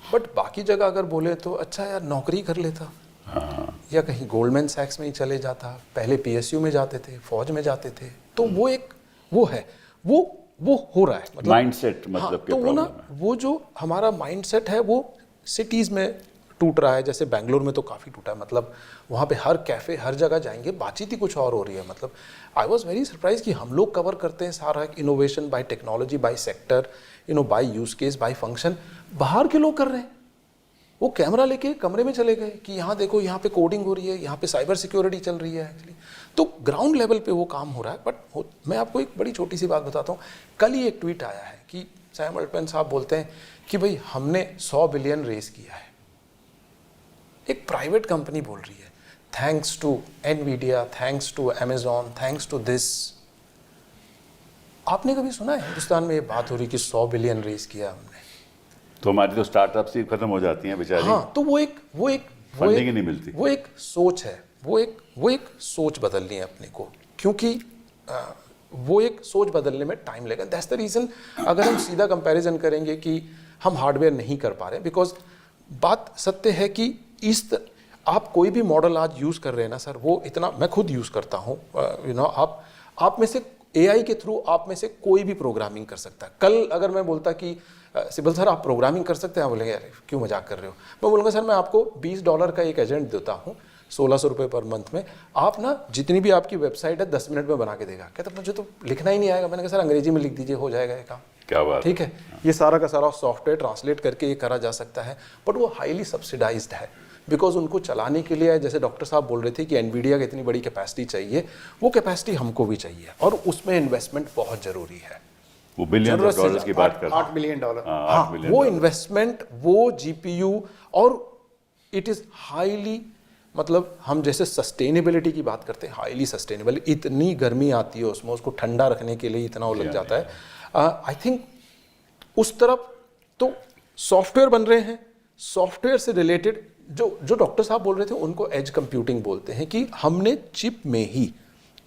बट बाकी जगह अगर बोले तो अच्छा यार नौकरी कर लेता, या कहीं गोल्डमैन सैक्स में ही चले जाता, पहले PSU में जाते थे, फौज में जाते थे। तो वो एक वो है, वो हो रहा है, मतलब माइंडसेट, मतलब हाँ, तो वो ना, वो जो हमारा माइंडसेट है वो सिटीज़ में टूट रहा है। जैसे बेंगलुरु में तो काफ़ी टूटा है, मतलब वहाँ पे हर कैफ़े, हर जगह जाएंगे, बातचीत ही कुछ और हो रही है। मतलब आई वॉज वेरी सरप्राइज कि हम लोग कवर करते हैं सारा innovation by technology, by sector, by use case, by function, बाहर के लोग कर रहे हैं। वो कैमरा लेके कमरे में चले गए कि यहाँ देखो, यहाँ पे कोडिंग हो रही है, यहाँ पे साइबर सिक्योरिटी चल रही है एक्चुअली। तो ग्राउंड लेवल पे वो काम हो रहा है। बट मैं आपको एक बड़ी छोटी सी बात बताता हूँ। कल ही एक ट्वीट आया है कि सैम अल्टमैन साहब बोलते हैं कि भाई हमने 100 बिलियन रेस किया है। एक प्राइवेट कंपनी बोल रही है, thanks to Nvidia, thanks to Amazon, thanks to this. आपने कभी सुना है हिंदुस्तान में ये बात हो रही कि 100 बिलियन रेस किया हमने? तो हमारी तो स्टार्टअप से खत्म हो जाती हैं बेचारी। हाँ, तो वो एक फंडिंग ही नहीं मिलती। वो एक सोच है, वो एक सोच बदलनी है अपने को, क्योंकि वो एक सोच बदलने में टाइम लगेगा। दैट्स द रीज़न अगर हम सीधा कंपैरिजन करेंगे कि हम हार्डवेयर नहीं कर पा रहे, बिकॉज बात सत्य है कि आप कोई भी मॉडल आज यूज़ कर रहे हैं ना सर, वो इतना, मैं खुद यूज़ करता हूँ, आप में से AI के थ्रू आप में से कोई भी प्रोग्रामिंग कर सकता है। कल अगर मैं बोलता कि सिबल सर आप प्रोग्रामिंग कर सकते हैं, आप बोलेंगे अरे क्यों मजाक कर रहे हो। मैं बोलूँगा सर मैं आपको $20 का एक एजेंट देता हूँ, 1600 रुपये पर मंथ में, आप ना जितनी भी आपकी वेबसाइट है 10 मिनट में बना के देगा। कहता मुझे तो लिखना ही नहीं आएगा। मैंने कहा सर अंग्रेजी में लिख दीजिए, हो जाएगा ये काम। क्या बात, ठीक है। ये सारा का सारा सॉफ्टवेयर ट्रांसलेट करके ये करा जा सकता है, बट वो हाईली सब्सिडाइज्ड है, बिकॉज उनको चलाने के लिए, जैसे डॉक्टर साहब बोल रहे थे कि एनवीडिया की इतनी बड़ी कैपेसिटी चाहिए, वो कैपेसिटी हमको भी चाहिए, और उसमें इन्वेस्टमेंट बहुत ज़रूरी है। वो $billions की बात कर, $8 बिलियन। हाँ, वो इन्वेस्टमेंट, वो GPU, और इट इज़ हाईली, मतलब हम जैसे सस्टेनेबिलिटी की बात करते हैं, हाईली सस्टेनेबल। इतनी गर्मी आती है उसमें, उसको ठंडा रखने के लिए इतना वो लग जाता है। आई थिंक उस तरफ तो सॉफ्टवेयर बन रहे हैं। सॉफ्टवेयर से रिलेटेड जो डॉक्टर साहब बोल रहे थे, उनको एज कंप्यूटिंग बोलते हैं, कि हमने चिप में ही,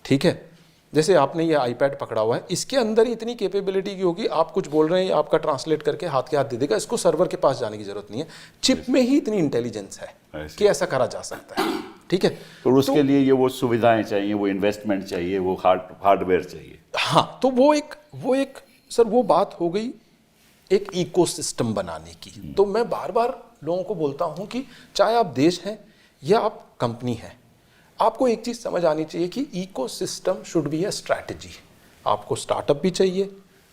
ठीक है, जैसे आपने ये आईपैड पकड़ा हुआ है, इसके अंदर ही इतनी कैपेबिलिटी की होगी, आप कुछ बोल रहे हैं आपका ट्रांसलेट करके हाथ के हाथ दे देगा, इसको सर्वर के पास जाने की जरूरत नहीं है, चिप में ही इतनी इंटेलिजेंस है कि ऐसा करा जा सकता है। ठीक है, तो उसके लिए ये वो सुविधाएं चाहिए, वो इन्वेस्टमेंट चाहिए, वो हार्डवेयर चाहिए। हाँ, तो वो एक सर वो बात हो गई एक इकोसिस्टम बनाने की। तो मैं बार बार लोगों को बोलता हूं कि चाहे आप देश हैं या आप कंपनी हैं, आपको एक चीज समझ आनी चाहिए कि ecosystem should be a strategy. आपको स्टार्टअप भी चाहिए,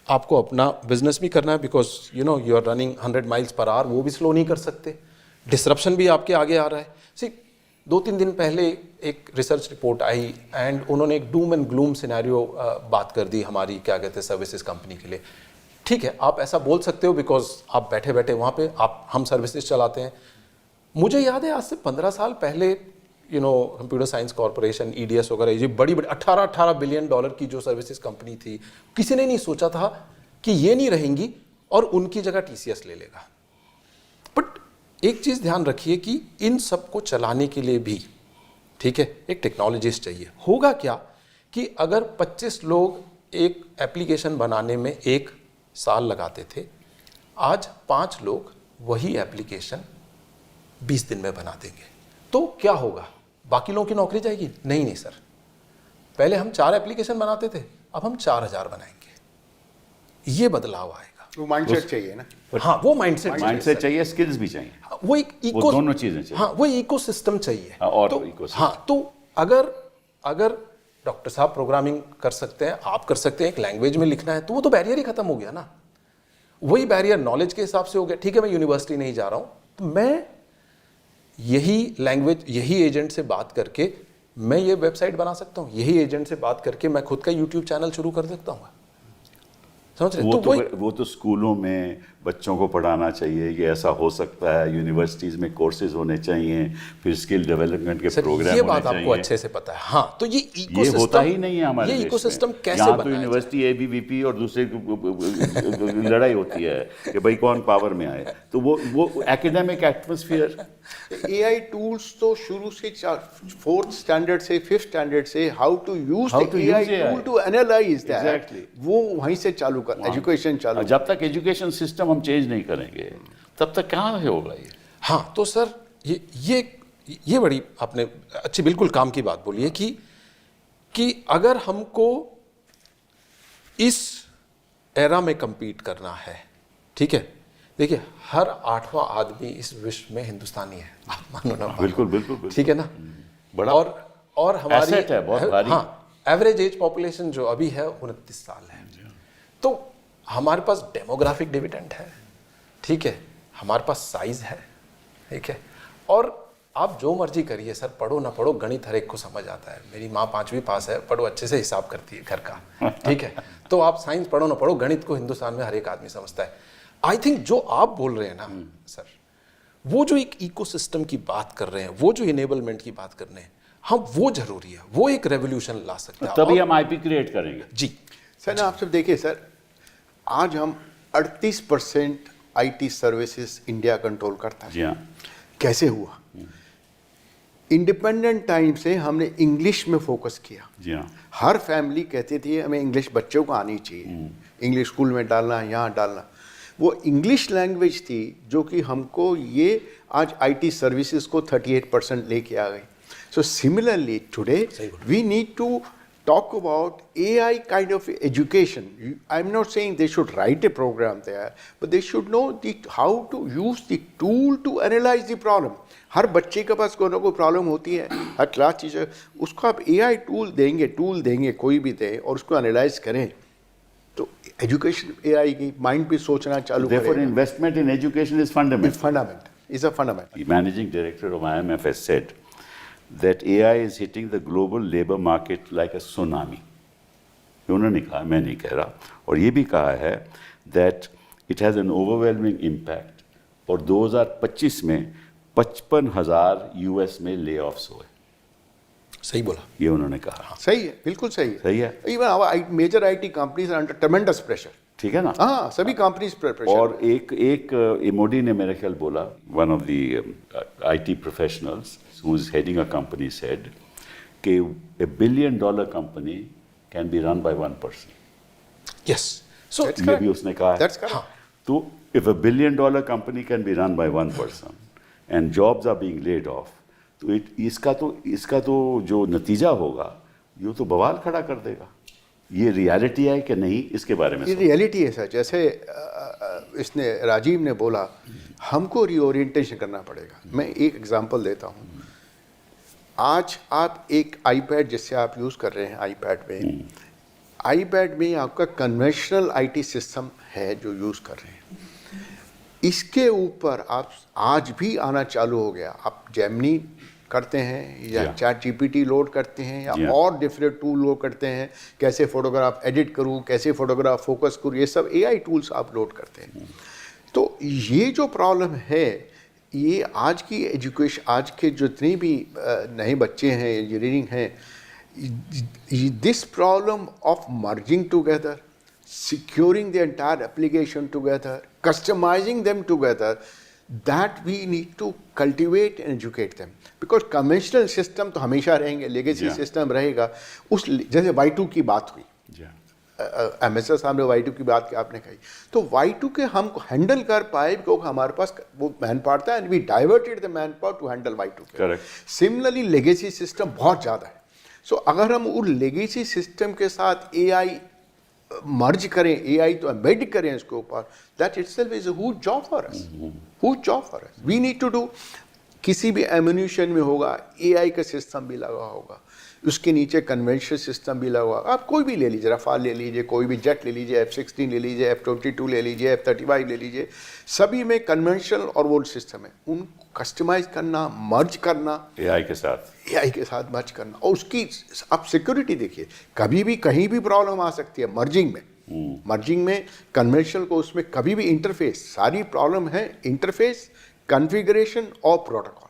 आपको अपना बिजनेस भी करना है, because you are running 100 miles per hour, वो भी स्लो नहीं कर सकते। डिसरप्शन भी आपके आगे आ रहा है। सी 2-3 दिन पहले एक रिसर्च रिपोर्ट आई एंड उन्होंने एक डूम एंड ग्लूम सिनेरियो बात कर दी हमारी, क्या कहते हैं, सर्विसेज कंपनी के लिए। ठीक है, आप ऐसा बोल सकते हो बिकॉज आप बैठे बैठे वहाँ पे हम सर्विसेज चलाते हैं। मुझे याद है आज से 15 साल पहले कंप्यूटर साइंस कॉर्पोरेशन, EDS वगैरह, ये बड़ी 18 बिलियन डॉलर की जो सर्विसेज कंपनी थी, किसी ने नहीं सोचा था कि ये नहीं रहेंगी और उनकी जगह TCS ले लेगा। बट एक चीज़ ध्यान रखिए कि इन सब को चलाने के लिए भी, ठीक है, एक टेक्नोलॉजिस्ट चाहिए। होगा क्या कि अगर 25 लोग एक एप्लीकेशन बनाने में 1 साल लगाते थे, आज 5 लोग वही एप्लीकेशन 20 दिन में बना देंगे, तो क्या होगा? बाकी लोगों की नौकरी जाएगी? नहीं सर, पहले हम 4 एप्लीकेशन बनाते थे, अब हम 4000 बनाएंगे। ये बदलाव आएगा। वो माइंडसेट चाहिए ना। हाँ, वो माइंडसेट चाहिए, स्किल्स भी चाहिए, वो एक वो दोनों चीजें चाहिए। हाँ, वो इकोसिस्टम चाहिए। और तो, इकोसिस्टम। हाँ, तो अगर डॉक्टर साहब प्रोग्रामिंग कर सकते हैं, आप कर सकते हैं, एक लैंग्वेज में लिखना है, तो वो तो बैरियर ही खत्म हो गया ना। वही बैरियर नॉलेज के हिसाब से हो गया। ठीक है, मैं यूनिवर्सिटी नहीं जा रहा हूं, तो मैं यही लैंग्वेज, यही एजेंट से बात करके मैं ये वेबसाइट बना सकता हूं, यही एजेंट से बात करके मैं खुद का यूट्यूब चैनल शुरू कर सकता हूं। समझ रहे? वो तो स्कूलों में बच्चों को पढ़ाना चाहिए, ये ऐसा हो सकता है, यूनिवर्सिटीज में कोर्सेज होने चाहिए, फिर स्किल डेवलपमेंट के प्रोग्राम होने चाहिए। ये बात आपको अच्छे से पता है। हाँ, तो ये इकोसिस्टम होता ही नहीं है हमारे ये देश इकोसिस्टम में। कैसे यहाँ बनाया तो यूनिवर्सिटी ABVP और दूसरे लड़ाई होती है कि भाई कौन पावर में आए, तो वो एकेडमिक एटमॉस्फेयर। AI टूल्स तो शुरू से 4th स्टैंडर्ड से 5th स्टैंडर्ड से how to use AI tool to analyse that, वो वहीं से चालू कर, एजुकेशन चालू। जब तक एजुकेशन सिस्टम हम चेंज नहीं करेंगे तब तक कहाँ होगा ये। हाँ, तो सर ये बड़ी आपने अच्छी बिल्कुल काम की बात बोली है कि अगर हमको इस एरा में compete करना है, ठीक है, देखिए हर 8वां आदमी इस विश्व में हिंदुस्तानी है, आप मानो ना मानो। बिल्कुल ठीक है ना। बड़ा और हमारी asset है बहुत भारी। हाँ, एवरेज एज पॉपुलेशन जो अभी है 29 साल है। तो हमारे पास डेमोग्राफिक डिविडेंड है, ठीक है, हमारे पास साइज है, ठीक है, और आप जो मर्जी करिए सर, पढ़ो ना पढ़ो, गणित हर एक को समझ आता है। मेरी माँ 5वीं पास है, पढ़ो, अच्छे से हिसाब करती है घर का, ठीक है। तो आप साइंस पढ़ो ना पढ़ो, गणित को हिंदुस्तान में हर एक आदमी समझता है। आई थिंक जो आप बोल रहे हैं ना सर, वो जो एक इकोसिस्टम की बात कर रहे हैं, वो जो इनेबलमेंट की बात कर रहे हैं, हाँ, वो जरूरी है, वो एक रेवोल्यूशन ला सकता है। तभी हम IP क्रिएट करेंगे। जी सर ना, आप सब देखिए सर, आज हम 38% IT सर्विसेज इंडिया कंट्रोल करता है। जी हाँ। कैसे हुआ? इंडिपेंडेंट टाइम से हमने इंग्लिश में फोकस किया। जी हाँ। हर फैमिली कहती थी हमें इंग्लिश बच्चों को आनी चाहिए, इंग्लिश स्कूल में डालना, यहाँ डालना। वो इंग्लिश लैंग्वेज थी जो कि हमको ये आज IT सर्विसेज को 38% लेके आ गई। So similarly today we need to talk about AI kind of education. I'm not saying they should write a program there, but they should know how to use the tool to analyze the problem. हर बच्चे के पास कोई ना कोई problem होती है, हर class teacher उसको आप AI tool देंगे कोई भी दे, और उसको एनालाइज करें, तो एजुकेशन AI की माइंड भी सोचना चालू करेगा। Therefore, investment in education is fundamental. Is a fundamental. The managing director of IMF has said that AI is hitting the global labor market like a tsunami. उन्होंने कहा, मैं नहीं कह रहा, और ये भी कहा है that it has an overwhelming impact, और 2025 में 55,000 US में layoffs हुए। सही बोला, ये उन्होंने कहा। सही है, बिल्कुल सही है। सही है। Even our major IT companies are under tremendous pressure. ठीक है ना। हाँ, सभी कंपनीज प्रेशर। और एक इमोडी ने मेरे ख्याल बोला, one of the IT professionals who is heading a company said कि $1 billion company can be run by one person. Yes. So ये भी उसने कहा है. That's correct. तो if $1 billion company can be run by one person and jobs are being laid off, तो इसका तो जो नतीजा होगा ये तो बवाल खड़ा कर देगा. ये रियलिटी है कि नहीं, इसके बारे में ये रियलिटी है सर. जैसे इसने राजीव ने बोला, हमको रीओरिएंटेशन करना पड़ेगा. मैं एक एग्जांपल देता हूँ. आज आप एक आईपैड जिससे आप यूज़ कर रहे हैं, आईपैड में आपका कन्वेंशनल आईटी सिस्टम है जो यूज़ कर रहे हैं. इसके ऊपर आप आज भी आना चालू हो गया. आप जेमिनी करते हैं या चैट जीपीटी लोड करते हैं या और डिफरेंट टूल लोड करते हैं. कैसे फोटोग्राफ एडिट करूं, कैसे फोटोग्राफ फोकस करूं, ये सब एआई टूल्स आप लोड करते हैं. तो ये जो प्रॉब्लम है, ये आज की एजुकेशन, आज के जितने भी नए बच्चे हैं, इंजीनियरिंग हैं, this problem of merging together, securing the entire application together, customizing them together, that we need to cultivate and educate them. Because conventional system तो हमेशा रहेंगे, legacy system रहेगा. उस जैसे Y2 की बात हुई, एमएसएस साहब ने Y2 की बात आपने कही, तो Y2 के हम हैंडल कर पाए क्योंकि हमारे पास वो मैन पावर था and we diverted the manpower to handle Y2 K. Similarly legacy system बहुत ज़्यादा है. सो अगर हम उस लेगेसी सिस्टम के साथ एआई मर्ज करें, एआई तो एम्बेड करें इसके ऊपर, that itself is a huge job for us. Huge job for us. We need to do. किसी भी एम्यूनिशन में होगा एआई का सिस्टम भी लगा होगा, उसके नीचे कन्वेंशनल सिस्टम भी लगा होगा. आप कोई भी ले लीजिए, रफाल ले लीजिए, कोई भी जेट ले लीजिए, F-16 ले लीजिए, F-22 ले लीजिए, F-35 ले लीजिए, सभी में कन्वेंशनल और वो सिस्टम है. उनको कस्टमाइज करना, मर्ज करना, एआई के साथ मर्ज करना, और उसकी आप सिक्योरिटी देखिए. कभी भी कहीं भी प्रॉब्लम आ सकती है मर्जिंग में. मर्जिंग में कन्वेंशनल को उसमें कभी भी इंटरफेस, सारी प्रॉब्लम है इंटरफेस, कॉन्फ़िगरेशन और प्रोटोकॉल.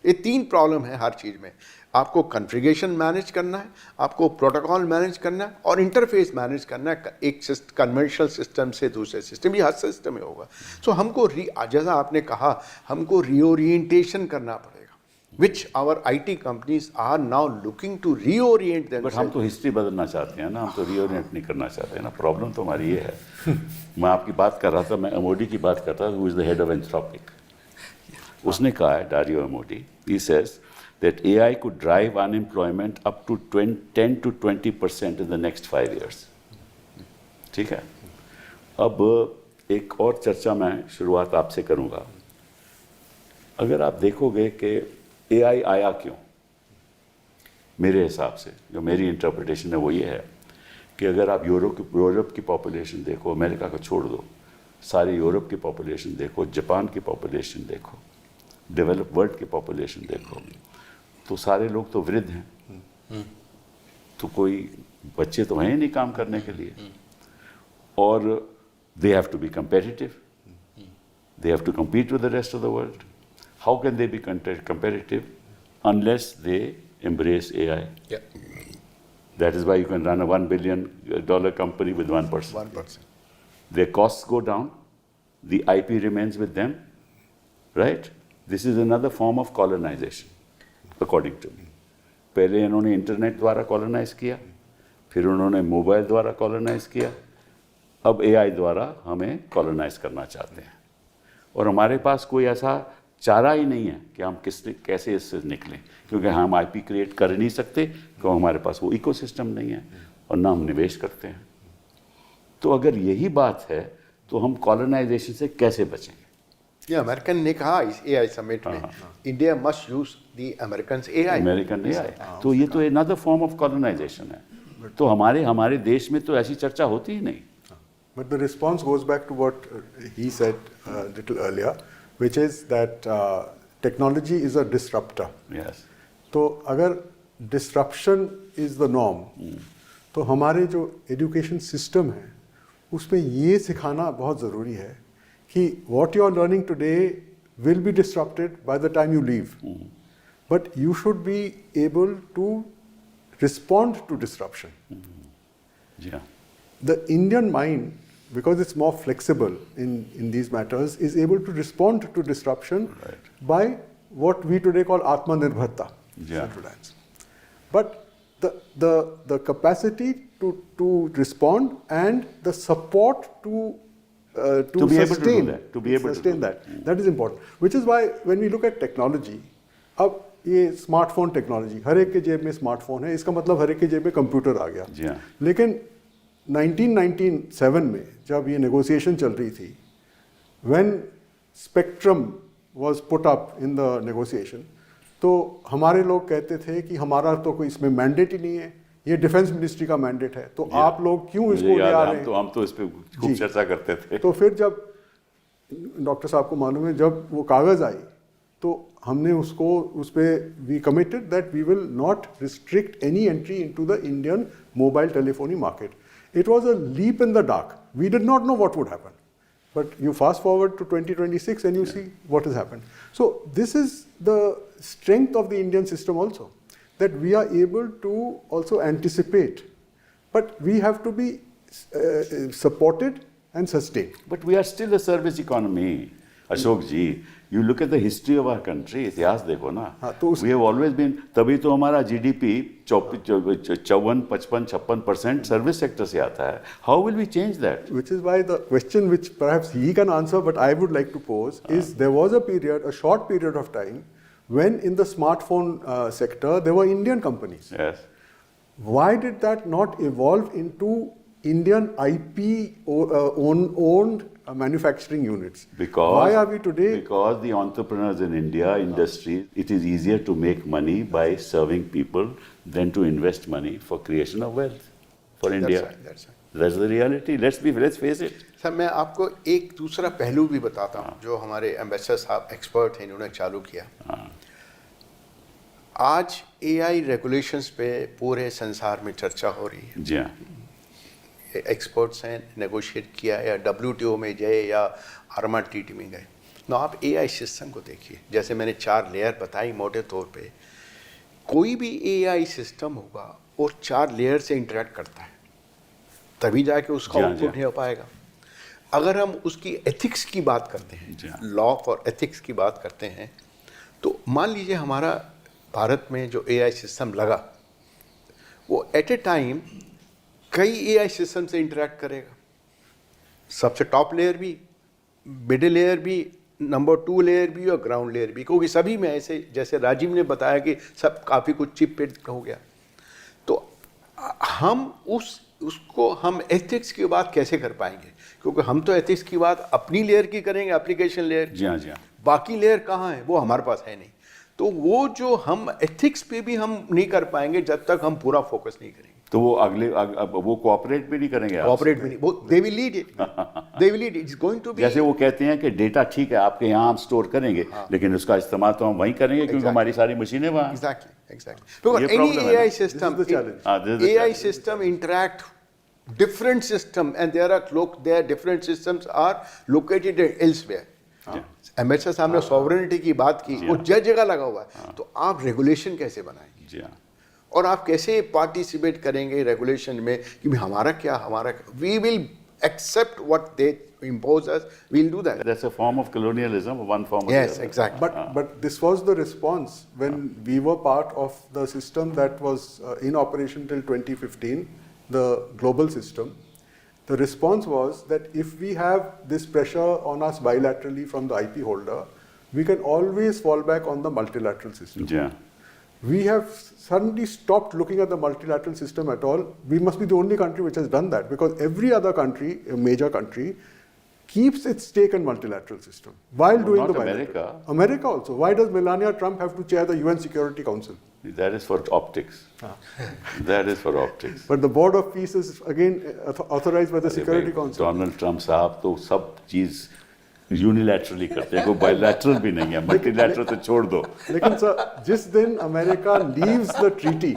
ये 3 प्रॉब्लम है हर चीज़ में. आपको कॉन्फ़िगरेशन मैनेज करना है, आपको प्रोटोकॉल मैनेज करना है और इंटरफेस मैनेज करना है एक कन्वेंशनल सिस्टम से दूसरे सिस्टम. ये हर सिस्टम में होगा. सो हमको जैसा आपने कहा, हमको रीओरिएंटेशन करना पड़ेगा, which our IT companies are now looking to reorient them. But हम तो हिस्ट्री बदलना चाहते हैं ना, हम तो रीओरिएंट नहीं करना चाहते हैं ना. प्रॉब्लम तो हमारी ये है. मैं आपकी बात कर रहा था, मैं एमओडी की बात करता था, who is the head of Anthropic. उसने कहा है, Dario MoD, he says that AI could drive unemployment up to 10 to 20% in the next 5 years. ठीक है. अब एक और चर्चा मैं शुरुआत आपसे करूंगा. अगर आप देखोगे कि AI आया क्यों, मेरे हिसाब से जो मेरी इंटरप्रिटेशन है वो ये है कि अगर आप यूरोप की पॉपुलेशन देखो, अमेरिका को छोड़ दो, सारी यूरोप की पॉपुलेशन देखो, जापान की पॉपुलेशन देखो, डेवलप वर्ल्ड की पॉपुलेशन देखो, तो सारे लोग तो वृद्ध हैं. तो कोई बच्चे तो हैं ही नहीं काम करने के लिए. और they have to be competitive, they have to compete with the rest of the world. How can they be competitive unless they embrace AI? That is why you can run a $1 billion company with one person. Their costs go down, the IP remains with them, right? This is another form of colonization. According to me. पहले इन्होंने internet द्वारा colonise किया, फिर उन्होंने mobile द्वारा colonise किया, अब AI द्वारा हमें कॉलोनाइज करना चाहते हैं. और हमारे पास कोई ऐसा चारा ही नहीं है कि हम कैसे इससे निकलें, क्योंकि हम आईपी क्रिएट कर नहीं सकते, क्योंकि हमारे पास वो इकोसिस्टम नहीं है और ना हम निवेश करते हैं. तो अगर यही बात है तो हम कॉलोनाइजेशन से कैसे बचेंगे? ये अमेरिकन ने कहा इस एआई समिट में, India must use the American AI. American AI, तो ये तो अनदर फॉर्म ऑफ कॉलोनाइजेशन है. तो हमारे देश में तो ऐसी चर्चा होती ही नहीं. But the response goes back to what he said a little earlier, which is that technology is a disruptor. Yes. तो अगर disruption is the norm, तो हमारे जो education system है उसमें ये सिखाना बहुत ज़रूरी है कि what you are learning today will be disrupted by the time you leave. But you should be able to respond to disruption. Yeah. The Indian mind, because it's more flexible in these matters, is able to respond to disruption by what we today call Atmanirbharta, Yeah. self-reliance. But the capacity to respond and the support to be able to do sustain that, to be able to sustain do that. That is important. Which is why when we look at technology, अब ये smartphone technology हर एक के जेब में smartphone है, इसका मतलब हर एक के जेब में कंप्यूटर आ गया. जी हाँ. लेकिन 1997 में जब ये नेगोशिएशन चल रही थी, when spectrum was put up in the negotiation, तो हमारे लोग कहते थे कि हमारा तो कोई इसमें मैंडेट ही नहीं है, ये डिफेंस मिनिस्ट्री का मैंडेट है, तो आप लोग क्यों मुझे इसको ले याद आ है, रहे हैं? हम तो इस पे खूब जी. चर्चा करते थे. तो फिर जब डॉक्टर साहब को मालूम है, जब वो कागज़ आई तो हमने उसको उस पर we committed that we will not restrict any entry into the Indian mobile telephony market. It was a leap in the dark. We did not know what would happen. But you fast forward to 2026 and you see what has happened. So this is the strength of the Indian system also, that we are able to also anticipate, but we have to be supported and sustained. But we are still a service economy, Ashok ji. You look at the history of our country, इतिहास देखो ना. हाँ, तो We have always been, तभी तो हमारा GDP 54-56% service sector से आता है. How will we change that? Which is why the question which perhaps he can answer, but I would like to pose, is there was a period, a short period of time, when in the smartphone sector there were Indian companies. Yes. Why did that not evolve into Indian IP owned manufacturing units? Because why are we today? Because the entrepreneurs in India, industry, it is easier to make money by serving people than to invest money for creation of wealth for India. That's right. That's the reality. Let's face it. Sir मैं आपको एक दूसरा पहलू भी बताता हूँ जो हमारे एम्बेसडर साहब एक्सपर्ट हैं, इन्होंने चालू किया. आज AI रेगुलेशंस पे पूरे संसार में चर्चा हो रही है. जी हाँ. एक्सपर्ट्स हैं, नेगोशिएट किया या WTO में गए या आर्मा ट्रीटी में गए ना. आप AI सिस्टम को देखिए, जैसे मैंने 4 लेयर बताई मोटे तौर पे. कोई भी AI सिस्टम होगा और 4 लेयर से इंटरेक्ट करता है, तभी जाके उसका आउटपुट नहीं हो पाएगा. अगर हम उसकी एथिक्स की बात करते हैं, लॉ फॉर एथिक्स की बात करते हैं, तो मान लीजिए हमारा भारत में जो AI सिस्टम लगा, वो एट ए टाइम कई AI सिस्टम से इंटरेक्ट करेगा. सबसे टॉप लेयर भी, मिडिल लेयर भी, नंबर 2 लेयर भी और ग्राउंड लेयर भी, क्योंकि सभी में ऐसे, जैसे राजीव ने बताया कि सब काफ़ी कुछ चिप पे हो गया. तो हम उसको हम एथिक्स की बात कैसे कर पाएंगे? क्योंकि हम तो एथिक्स की बात अपनी लेयर की करेंगे, एप्लीकेशन लेयर. जी हाँ, जी हाँ. बाकी लेयर कहाँ है? वो हमारे पास है नहीं. तो वो जो हम एथिक्स पे भी हम नहीं कर पाएंगे जब तक हम पूरा फोकस नहीं करेंगे. तो वो वो कोऑपरेट भी नहीं करेंगे. कोऑपरेट भी नहीं, वो they will lead it. They will lead it. It's going to be, जैसे वो कहते हैं कि डेटा ठीक है आपके यहाँ हम स्टोर करेंगे, लेकिन उसका इस्तेमाल तो हम वहीं करेंगे क्योंकि हमारी सारी मशीनें वहाँ. Exactly. Because ये any problem है AI ना. system, This is the challenge. This is the AI challenge. system interact different system and there different systems are located elsewhere. Ambassador साहब ने सॉवरेनिटी की बात की, वो जगह लगा हुआ है. तो आप रेगुलेशन कैसे बनाएंगे? जी हाँ. और आप कैसे पार्टिसिपेट करेंगे रेगुलेशन में कि हमारा क्या, we will accept what they impose us, we'll do that. That's a form of colonialism, one form of Yes, the other. exactly. But this was the response when we were part of the system that was in operation till 2015, the global system. The response was that if we have this pressure on us bilaterally from the IP holder, we can always fall back on the multilateral system. जी हाँ. We have suddenly stopped looking at the multilateral system at all. We must be the only country which has done that, because every other country, a major country, keeps its stake in multilateral system while doing not the bilateral. America. America also. Why does Melania Trump have to chair the UN Security Council? That is for optics. That is for optics. But the Board of Peace is again authorized by the Security Council. Donald Trump साहब तो सब चीज unilaterally करते हैं, कोई bilateral भी नहीं है. मल्टीलैटरल तो छोड़ दो. लेकिन सर जिस दिन अमेरिका leaves the treaty,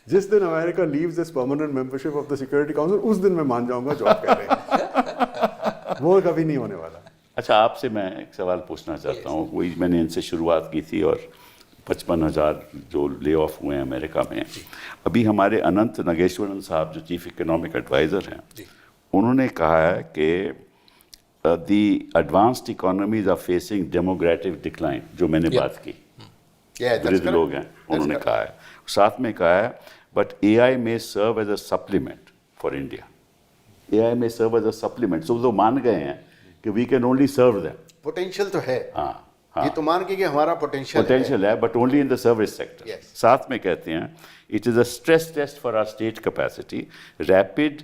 जिस दिन America leaves this permanent membership of the Security Council, उस दिन मैं मान जाऊंगा जो आप कह रहे हैं. वो कभी नहीं होने वाला. अच्छा, आपसे मैं एक सवाल पूछना चाहता हूँ. वही मैंने इनसे शुरुआत की थी और 55,000 जो ले ऑफ हुए हैं अमेरिका में. अभी हमारे अनंत नागेश्वरन साहब जो चीफ इकोनॉमिक एडवाइज़र हैं, उन्होंने कहा है कि the advanced economies are facing demographic decline, जो मैंने बात की. वृद्ध लोग हैं, उन्होंने कहा है. साथ में कहा है but AI may serve as a supplement for India. AI may serve as a supplement. So वो मान गए हैं कि we can only serve them. Potential तो है, हाँ ये तो मान के कि हमारा पोटेंशियल पोटेंशियल है, but only in the service sector. Yes. साथ में कहते हैं it is a stress test for our state capacity. Rapid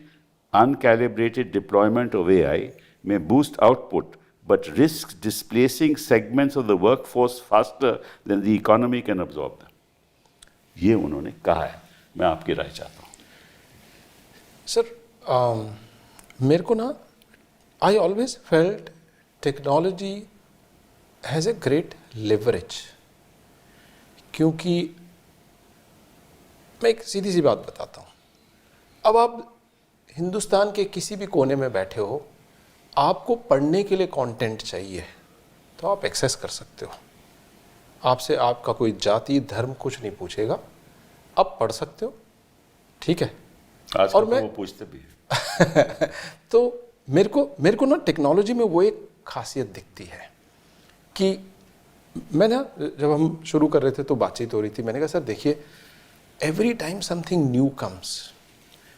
uncalibrated deployment of AI may boost output, but risks displacing segments of the workforce faster than the economy can absorb them. ये उन्होंने कहा है. मैं आपकी राय चाहता हूँ. Sir मेरे को ना I always felt technology has a great leverage. क्योंकि मैं एक सीधी सी बात बताता हूँ. अब आप हिंदुस्तान के किसी भी कोने में बैठे हो, आपको पढ़ने के लिए कंटेंट चाहिए तो आप एक्सेस कर सकते हो. आपसे आपका कोई जाति धर्म कुछ नहीं पूछेगा, आप पढ़ सकते हो. ठीक है. आजकल और तो मैं वो पूछते भी हैं. तो मेरे को ना टेक्नोलॉजी में वो एक खासियत दिखती है कि मैं ना, जब हम शुरू कर रहे थे तो बातचीत हो रही थी, मैंने कहा सर देखिए, every time something new comes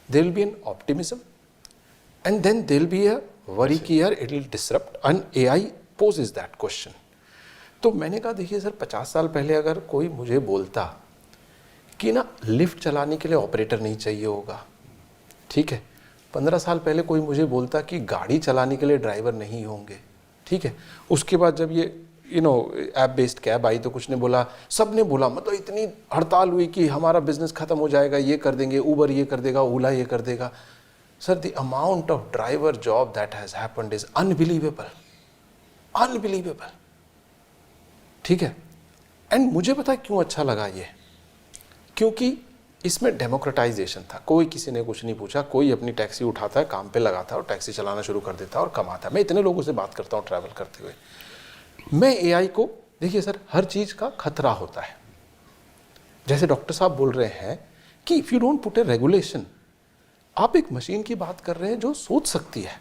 there will be an optimism and then there will be a worry कि यार it will disrupt, and AI poses that question. तो मैंने कहा देखिए सर, 50 साल पहले अगर कोई मुझे बोलता कि ना लिफ्ट चलाने के लिए ऑपरेटर नहीं चाहिए होगा, ठीक है, 15 साल पहले कोई मुझे बोलता कि गाड़ी चलाने के लिए ड्राइवर नहीं होंगे, ठीक है, उसके बाद जब ये ऐप बेस्ड कैब आई तो कुछ ने बोला, सब ने बोला, मतलब इतनी हड़ताल हुई कि हमारा बिजनेस खत्म हो जाएगा, ये कर देंगे, उबर ये कर देगा, ओला ये कर देगा. Sir the amount of driver job that has happened is unbelievable, unbelievable. ठीक है. एंड मुझे पता है क्यों अच्छा लगा ये, क्योंकि इसमें डेमोक्रेटाइजेशन था. कोई किसी ने कुछ नहीं पूछा, कोई अपनी टैक्सी उठाता है, काम पे लगाता है और टैक्सी चलाना शुरू कर देता है और कमाता है. मैं इतने लोगों से बात करता हूँ ट्रैवल करते हुए. मैं एआई को, देखिए सर, हर चीज़ का खतरा होता है. जैसे डॉक्टर साहब बोल रहे हैं कि if you don't put A regulation, आप एक मशीन की बात कर रहे हैं जो सोच सकती है.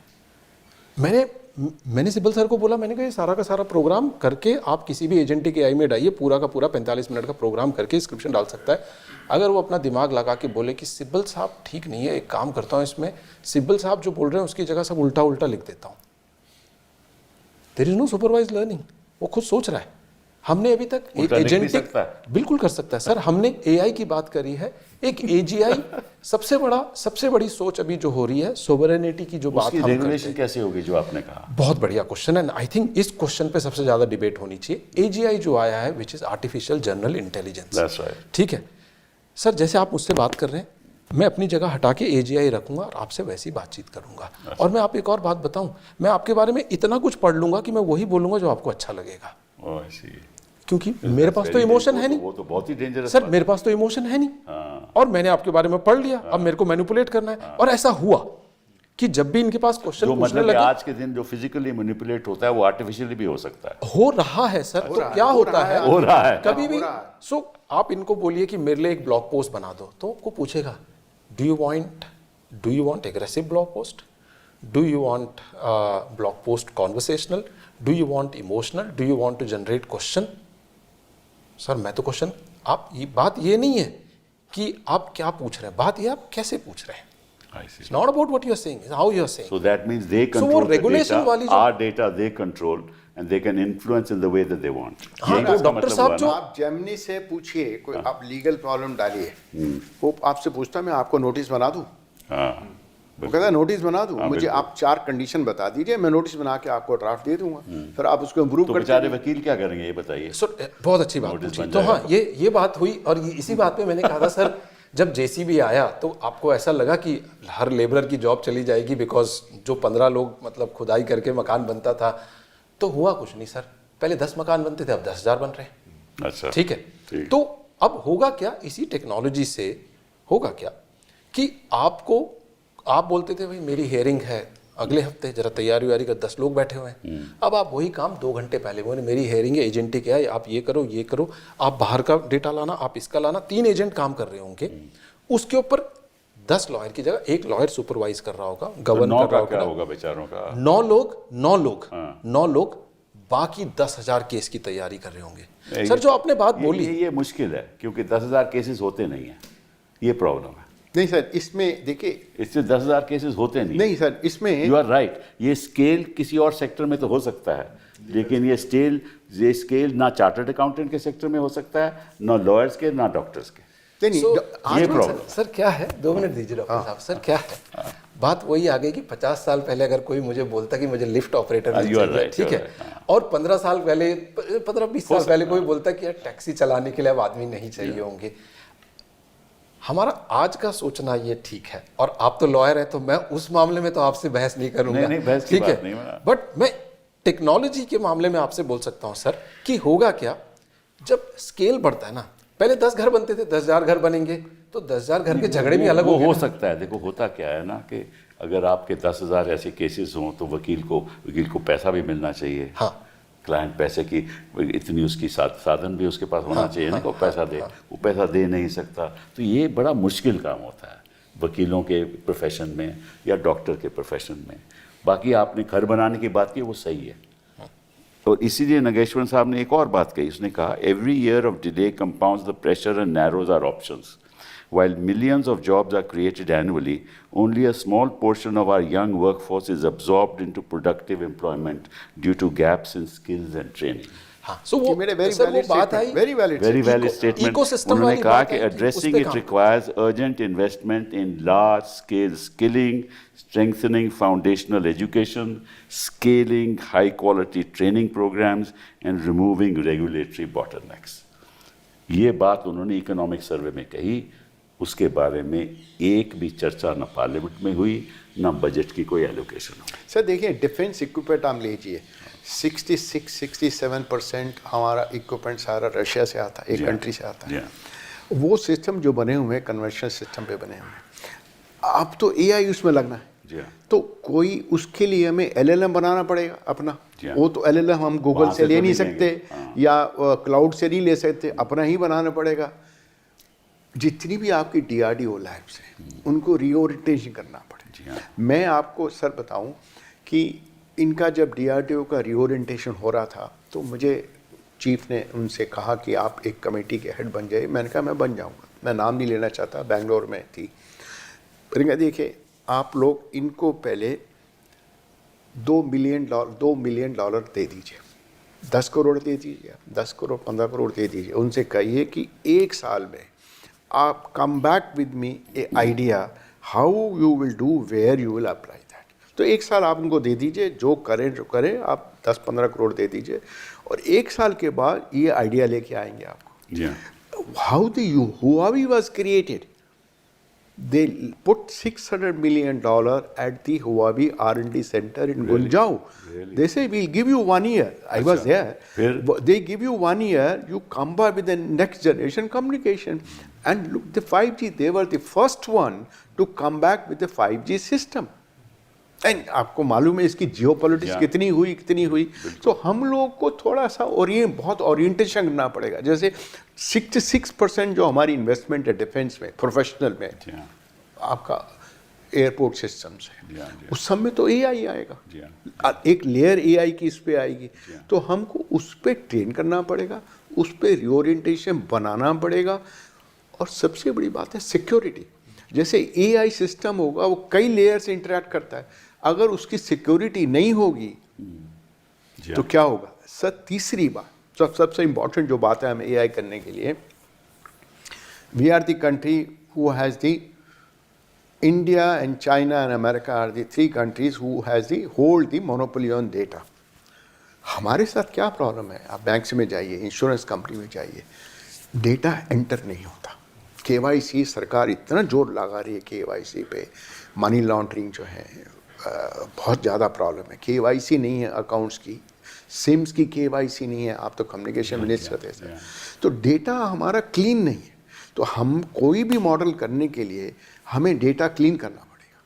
मैंने सिब्बल सर को बोला, मैंने कहा ये सारा का सारा प्रोग्राम करके आप किसी भी एजेंटिक एआई में डालिए, पूरा का पूरा 45 मिनट का प्रोग्राम करके इंस्क्रिप्शन डाल सकता है. अगर वो अपना दिमाग लगा के बोले कि सिब्बल साहब ठीक नहीं है, एक काम करता हूँ, इसमें सिब्बल साहब जो बोल रहे हैं उसकी जगह सब उल्टा उल्टा लिख देता हूँ. There is no supervise learning. वो खुद सोच रहा है. हमने अभी तक एजेंटिक बिल्कुल कर सकता है सर. हमने एआई की बात करी है, एक एजीआई सबसे बड़ी सोच अभी जो हो रही है, सोवरेनिटी की जो बात हम रेगुलेशन कैसे होगी जो आपने कहा, बहुत बढ़िया क्वेश्चन है. आई थिंक इस क्वेश्चन पे सबसे ज्यादा डिबेट होनी चाहिए. एजीआई जो आया है, which is artificial general intelligence. ठीक है सर, जैसे आप मुझसे बात कर रहे हैं, मैं अपनी जगह हटा के एजीआई रखूंगा और आपसे वैसी बातचीत करूंगा. और मैं आप एक और बात बताऊं, मैं आपके बारे में इतना कुछ पढ़ लूंगा कि मैं वही बोलूंगा जो आपको अच्छा लगेगा. क्योंकि मेरे पास तो इमोशन है नहीं. वो तो बहुत ही डेंजरस सर, मेरे पास तो इमोशन है नहीं. और मैंने आपके बारे में पढ़ लिया, अब मेरे को मैनिपुलेट करना है. और ऐसा हुआ कि जब भी इनके पास क्वेश्चन पूछने लगे, आज के दिन जो फिजिकली मैनिपुलेट होता है वो आर्टिफिशियली भी हो सकता है. हो रहा है सर. तो क्या होता है, हो रहा है कभी भी. सो आप इनको बोलिए कि मेरे लिए एक ब्लॉग पोस्ट बना दो, तो आपको पूछेगा, do you want aggressive blog post, do you want blog post conversational, do you want emotional, do you want to generate question. Sir मैं तो क्वेश्चन, आप ये बात ये नहीं है कि आप क्या पूछ रहे हैं, बात ये आप कैसे पूछ रहे हैं. It's not about what you are saying, it's how you are saying. So that means they control the regulation data, our data they control, and they can influence in the way that they want. हाँ, तो doctor साहब जो आप Gemini से पूछिए, कोई आप legal problem डालिए, वो आपसे पूछता मैं आपको नोटिस बना दूं. वो कहता है नोटिस बना दूं, मुझे आप 4 कंडीशन बता दीजिए, मैं नोटिस बना के आपको ड्राफ्ट दे दूंगा. फिर आप उसको इम्प्रूव तो बेचारे वकील क्या करेंगे ये बताइए. बहुत अच्छी बात पूछी. तो हाँ, ये बात हुई. और इसी बात पे मैंने कहा था सर, जब जेसीबी आया तो आपको ऐसा लगा कि हर लेबरर की जॉब चली जाएगी, बिकॉज जो 15 लोग मतलब खुदाई करके मकान बनता था. तो हुआ कुछ नहीं सर. पहले 10 मकान बनते थे, अब 10,000 बन रहे हैं. अच्छा, ठीक है. तो अब होगा क्या, इसी टेक्नोलॉजी से होगा क्या कि आप बोलते थे भाई मेरी हेयरिंग है अगले हफ्ते, जरा तैयारी व्यारी कर, 10 लोग बैठे हुए हैं. अब आप वही काम 2 घंटे पहले बोले, मेरी हेयरिंग है, एजेंटिक है, आप ये करो, आप बाहर का डेटा लाना, आप इसका लाना. 3 एजेंट काम कर रहे होंगे. उसके ऊपर 10 लॉयर की जगह 1 लॉयर सुपरवाइज कर रहा होगा, गवर्न कर रहा होगा. क्या होगा बेचारों का? 9 लोग बाकी 10,000 केस की तैयारी कर रहे होंगे. सर जो आपने बात बोली, ये मुश्किल है, क्योंकि 10,000 केसेस होते नहीं है. ये प्रॉब्लम है। नहीं सर, इसमें देखिए, इससे 10,000 केसेस होते नहीं सर, इसमें यू आर राइट। ये स्केल किसी और सेक्टर में तो हो सकता है, लेकिन ये स्केल ना चार्टर्ड अकाउंटेंट के सेक्टर में हो सकता है, ना लॉयर्स के, ना डॉक्टर्स के। नहीं So, ये आजकल problem। सर क्या है, 2 मिनट दीजिए डॉक्टर साहब। सर क्या है, बात वही आ गई कि 50 साल पहले अगर कोई मुझे बोलता कि मुझे लिफ्ट ऑपरेटर नहीं you are चाहिए, right, ठीक you are है, और 15 साल पहले, 15-20 साल पहले कोई बोलता कि यार टैक्सी चलाने के लिए अब आदमी नहीं चाहिए होंगे। हमारा आज का सोचना ये ठीक है, और आप तो लॉयर है तो मैं उस मामले में तो आपसे बहस नहीं करूंगा, नहीं, बहस की ठीक बात नहीं है, है। बट मैं टेक्नोलॉजी के मामले में आपसे बोल सकता हूँ सर कि होगा क्या जब स्केल बढ़ता है ना। पहले 10 घर बनते थे, 10,000 घर बनेंगे तो 10,000 घर के झगड़े भी अलग हो हो सकता है। देखो होता क्या है ना कि अगर आपके 10,000 ऐसे केसेस हों तो वकील को पैसा भी मिलना चाहिए। हाँ, क्लाइंट पैसे की इतनी उसकी साधन भी उसके पास होना चाहिए ना, को पैसा दे, वो पैसा दे नहीं सकता। तो ये बड़ा मुश्किल काम होता है वकीलों के प्रोफेशन में या डॉक्टर के प्रोफेशन में। बाकी आपने घर बनाने की बात की, वो सही है। और इसीलिए नागेश्वर साहब ने एक और बात कही, उसने कहा every year of delay compounds the pressure and narrows our options. While millions of jobs are created annually, only a small portion of our young workforce is absorbed into productive employment due to gaps in skills and training. हाँ, so वो मेरे very sir वो valid बात statement, आई, very valid Very statement. valid statement. ecosystem उन्होंने वाली कहा बात कि है कि addressing उस पे it काम requires urgent investment in large scale skilling, strengthening foundational education, scaling high quality training programs and removing regulatory bottlenecks. ये बात उन्होंने इकोनॉमिक सर्वे में कही। उसके बारे में एक भी चर्चा न पार्लियामेंट में हुई, न बजट की कोई एलोकेशन हुई। सर देखिए, डिफेंस इक्विपमेंट हम लीजिए, 66-67% हमारा इक्विपमेंट सारा रशिया से आता है, एक कंट्री से आता है। वो सिस्टम जो बने हुए हैं कन्वेंशनल सिस्टम पे बने हुए हैं। अब तो एआई उसमें लगना है, तो कोई उसके लिए हमें एलएलएम बनाना पड़ेगा अपना। वो तो एलएलएम हम गूगल से ले नहीं सकते या क्लाउड से नहीं ले सकते, अपना ही बनाना पड़ेगा। जितनी भी आपकी डीआरडीओ लैब्स हैं उनको रीओरिएंटेशन करना पड़ेगा। मैं आपको सर बताऊं कि इनका जब डीआरडीओ का रीओरिएंटेशन हो रहा था तो मुझे चीफ ने उनसे कहा कि आप एक कमेटी के हेड बन जाइए। मैंने कहा मैं बन जाऊंगा, मैं नाम नहीं लेना चाहता, बेंगलोर में थी। पर देखिए, आप लोग इनको पहले $2 मिलियन दे दीजिए, 10 करोड़ दे दीजिए, 10 करोड़ 15 करोड़ दे दीजिए। उनसे कहिए कि एक साल में आप come back with me a idea how you will do, where you will apply that. तो एक साल आप उनको दे दीजिए, जो करें आप 10-15 करोड़ दे दीजिए, और एक साल के बाद ये आइडिया लेके आएंगे आपको। How the Huawei was created, they put $600 million at the Huawei R&D center in Gunjau. Really? They say we'll give you 1 year. I was there. They give you 1 year, you come back with the next generation communication. And look, the 5G, they were the first one to come back with the 5G system. And आपको मालूम है इसकी geopolitics कितनी हुई। तो हम लोग को थोड़ा सा बहुत ओरिएंटेशन करना पड़ेगा। जैसे 66% जो हमारी इन्वेस्टमेंट है डिफेंस में, प्रोफेशनल में, आपका एयरपोर्ट सिस्टम्स है, उस सब में तो एआई आएगा। एक लेयर एआई की इस पे आएगी, तो हमको उस पर ट्रेन करना पड़ेगा, उस पर रिओरिएंटेशन बनाना पड़ेगा। और सबसे बड़ी बात है सिक्योरिटी। जैसे एआई सिस्टम होगा, वो कई लेयर से इंटरेक्ट करता है, अगर उसकी सिक्योरिटी नहीं होगी तो क्या होगा। सर तीसरी बात, सबसे इंपॉर्टेंट जो बात है हमें एआई करने के लिए, we are the country who has the, India and China and America are the 3 countries who has the hold the monopoly on data. हमारे साथ क्या प्रॉब्लम है, आप बैंक में जाइए, इंश्योरेंस कंपनी में जाइए, डेटा एंटर नहीं होता। केवाईसी सरकार इतना जोर लगा रही है केवाईसी पे, मनी लॉन्ड्रिंग जो है बहुत ज़्यादा प्रॉब्लम है। केवाईसी नहीं है अकाउंट्स की, सिम्स की केवाईसी नहीं है, आप तो कम्युनिकेशन मिनिस्टर थे सर। तो डेटा हमारा क्लीन नहीं है। तो हम कोई भी मॉडल करने के लिए हमें डेटा क्लीन करना पड़ेगा।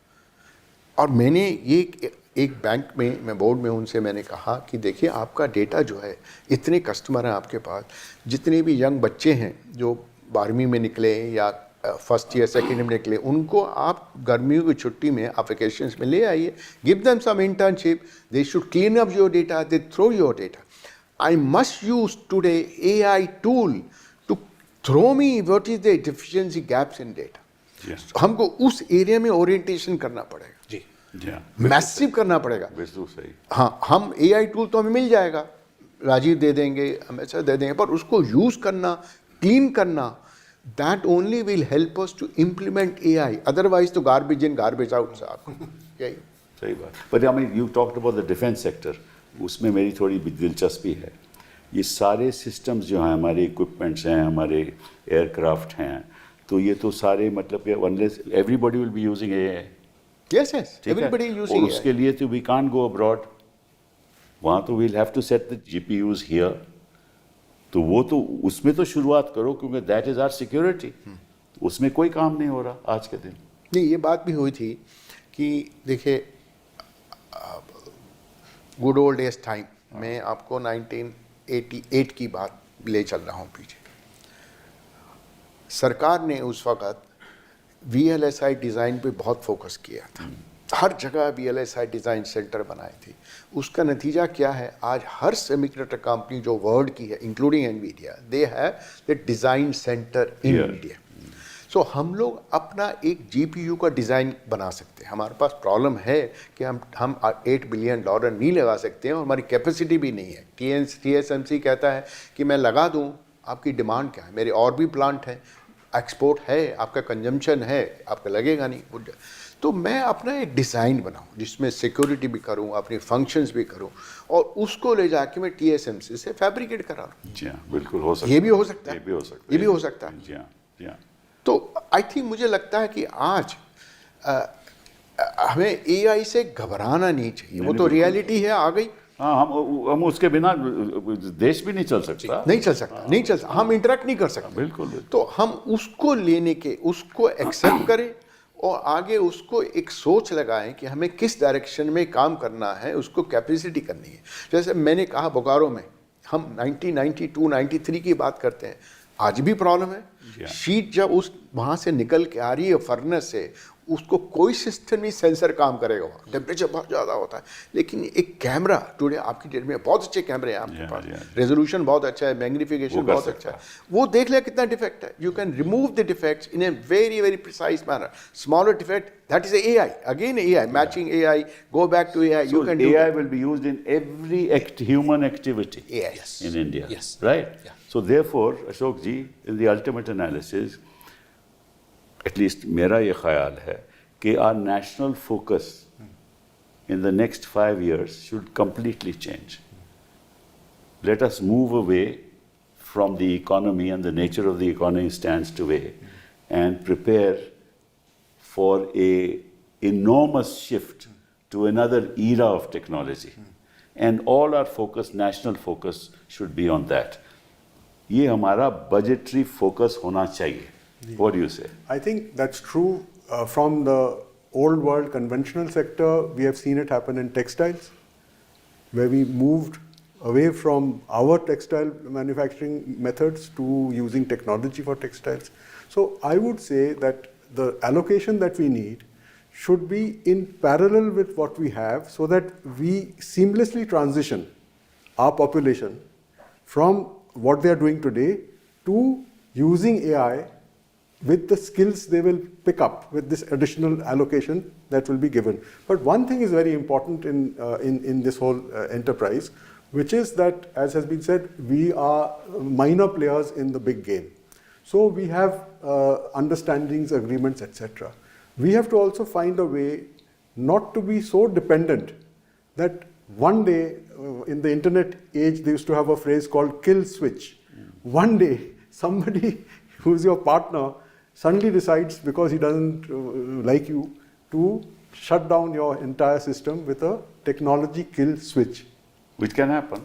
और मैंने ये एक बैंक में, मैं बोर्ड में उनसे मैंने कहा कि देखिए आपका डेटा जो है, इतने कस्टमर हैं आपके पास, जितने भी यंग बच्चे हैं जो 12वीं में निकले या फर्स्ट ईयर सेकेंड में निकले, उनको आप गर्मियों की छुट्टी में आप वेकेशंस में ले आइए, give them some internship, they should clean up your data, they throw your data. I must use today AI tool to throw me what is the deficiency gaps in data. हमको उस area में orientation करना पड़ेगा, जी जी हाँ, massive करना पड़ेगा। बिल्कुल सही। हाँ, हम AI टूल तो हमें मिल जाएगा, राजीव दे देंगे, हम ऐसा दे देंगे, पर उसको यूज करना, क्लीन करना, that only will help us to implement AI, otherwise तो गार्बेज इन गार्बेज आउट साहब, यही। सही बात। But I mean you talked about the defence sector, उसमें मेरी थोड़ी दिलचस्पी है। ये सारे सिस्टम्स जो हैं, हमारे इक्विपमेंट्स हैं, हमारे एयरक्राफ्ट हैं, तो ये तो सारे मतलब कि unless everybody will be using AI, yes yes, ठीक है? एवरीबडी और यूजिंग उसके लिए तो वी कांट गो अब्रॉड, वहाँ तो we'll have to set the GPUs here, तो वो तो उसमें तो शुरुआत करो, क्योंकि दैट इज आवर सिक्योरिटी। उसमें कोई काम नहीं हो रहा आज के दिन। नहीं, ये बात भी हुई थी कि देखिए, गुड ओल्ड डेज टाइम, मैं आपको 1988 की बात ले चल रहा हूँ पीछे। सरकार ने उस वक़्त VLSI डिज़ाइन पे बहुत फोकस किया था, हर जगह VLSI डिज़ाइन सेंटर बनाए थे। उसका नतीजा क्या है, आज हर सेमीकंडक्टर कंपनी जो वर्ल्ड की है, including Nvidia, they have the design centre in Here. India. So हम लोग अपना एक GPU का डिज़ाइन बना सकते हैं। हमारे पास प्रॉब्लम है कि हम $8 बिलियन नहीं लगा सकते हैं और हमारी कैपेसिटी भी नहीं है। TSMC कहता है कि मैं लगा दूं, आपकी डिमांड क्या है, मेरे और भी प्लांट हैं, एक्सपोर्ट है, आपका कंजम्पशन है, आपका लगेगा नहीं। तो मैं अपना एक डिज़ाइन बनाऊं जिसमें सिक्योरिटी भी करूं, अपनी फंक्शंस भी करूं, और उसको ले जाके मैं TSMC से फैब्रिकेट करा लूं। जी हाँ, बिल्कुल हो सकता ये है। भी हो सकता है, ये भी हो सकता है। ये भी हो सकता है। जी हाँ, जी हाँ। तो आई थिंक मुझे लगता है कि आज हमें AI से घबराना नहीं चाहिए, वो तो रियलिटी है, आ गई, हाँ, हम उसके बिना देश भी नहीं चल सकता। नहीं चल सकता, नहीं चल सकता, हम इंटरेक्ट नहीं कर सकते। बिल्कुल, बिल्कुल। तो हम उसको लेने के, उसको एक्सेप्ट करें और आगे उसको एक सोच लगाएं कि हमें किस डायरेक्शन में काम करना है, उसको कैपेसिटी करनी है। जैसे मैंने कहा, बोकारो में हम 1992, 93 की बात करते हैं, आज भी प्रॉब्लम है। शीट जब उस वहाँ से निकल के आ रही है फर्नेस से, उसको कोई सिस्टम नहीं, सेंसर काम करेगा, वहाँ टेम्परेचर बहुत ज़्यादा होता है। लेकिन एक कैमरा टुडे आपकी डेट में बहुत अच्छे कैमरे हैं आपके पास, रेजोल्यूशन बहुत अच्छा है, मैग्निफिकेशन बहुत अच्छा है, वो देख ले कितना डिफेक्ट है। You can remove the defects in a very very precise manner. Smaller defect, that is AI, again AI, matching AI, go back to AI, So you can do AI will be used in every human activity Yes. in India. Yes. Right? Yeah. So therefore, Ashok ji, in the ultimate analysis, at least मेरा ये ख्याल है कि our national focus in the next 5 years should completely change. Let us move away from the economy and the nature of the economy stands today and prepare for a enormous shift to another era of technology. And all our focus, national focus, should be on that. ये हमारा budgetary focus होना चाहिए. What do you say? I think that's true. From the old world conventional sector, we have seen it happen in textiles, where we moved away from our textile manufacturing methods to using technology for textiles. So I would say that the allocation that we need should be in parallel with what we have, so that we seamlessly transition our population from what they are doing today to using AI with the skills they will pick up with this additional allocation that will be given. But one thing is very important in this whole enterprise, which is that, as has been said, we are minor players in the big game. So we have understandings, agreements, etc. We have to also find a way not to be so dependent that one day, in the internet age, they used to have a phrase called kill switch. One day, somebody who's your partner suddenly decides, because he doesn't like you, to shut down your entire system with a technology kill switch. Which can happen.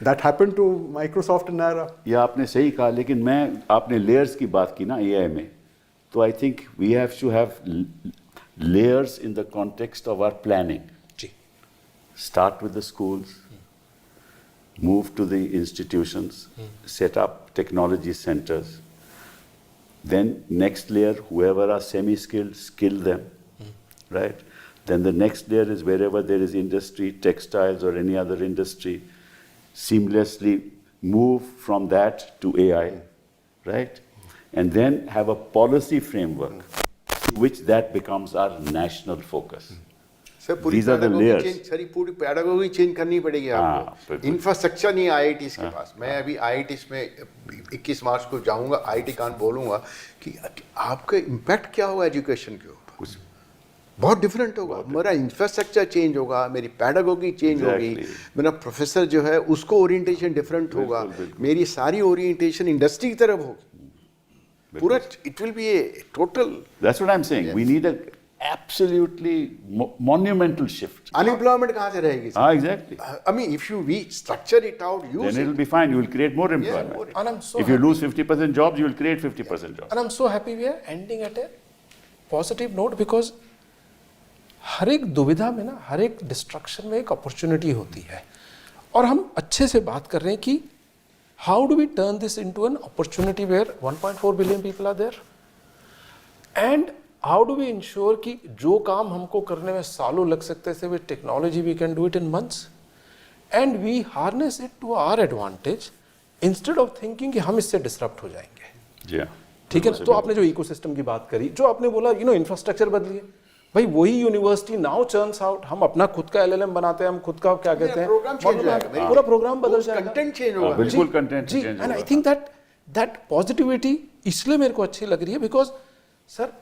That happened to Microsoft and Naira. ये आपने सही कहा, लेकिन मैं आपने layers की बात की ना AI में, तो I think we have to have layers in the context of our planning. जी Start with the schools, move to the institutions, set up technology centers. Then next layer, whoever are semi-skilled, skill them, right? Then the next layer is wherever there is industry, textiles or any other industry, seamlessly move from that to AI, right? And then have a policy framework which that becomes our national focus. Sir पूरी These are the pedagogy layers. change, सारी पूरी pedagogy change करनी पड़ेगी हाँ, आपको। बिल्कुल। Infrastructure नहीं IITs के पास। मैं अभी आईआईटीज में 21 मार्च को जाऊंगा, आईआईटी कान बोलूंगा कि आपका इम्पैक्ट क्या होगा एजुकेशन के ऊपर। कुछ बहुत डिफरेंट होगा, मेरा इंफ्रास्ट्रक्चर चेंज होगा, मेरी पैडागोगी चेंज होगी, Exactly. मेरा प्रोफेसर जो है उसको ओरिएंटेशन डिफरेंट होगा, मेरी सारी ओरिएंटेशन इंडस्ट्री की तरफ होगी पूरा। It will be A total. That's what I'm saying. We need a absolutely monumental shift. Unemployment कहाँ से रहेगी? Ah, exactly. I mean, if you structure it out, use Then it it. will be fine. You will create more employment. more- And I'm so If you happy. lose 50% jobs, you will create 50% jobs. And I'm so happy we are ending at a positive note because हर एक दुविधा में ना, हर एक destruction में एक opportunity होती है और हम अच्छे से बात कर रहे हैं कि how do we turn this into an opportunity where 1.4 billion people are there and how do we ensure कि जो काम हमको करने में सालों लग सकते थे with technology we can do it in months and we harness it to our advantage instead of thinking कि हम इससे डिसरप्ट हो जाएंगे। जी हाँ। ठीक है ना। तो आपने जो इकोसिस्टम की बात करी, जो आपने बोला इंफ्रास्ट्रक्चर बदलिए, भाई वही यूनिवर्सिटी नाउ चर्न्स आउट, हम अपना खुद का एलएलएम बनाते हैं, हम खुद का क्या कहते हैं प्रोग्राम चेंज हो जाएगा, पूरा प्रोग्राम बदल जाएगा, कंटेंट चेंज होगा। बिल्कुल कंटेंट जी। Change and I think that positivity इसलिए मेरे को अच्छी लग रही है बिकॉज सर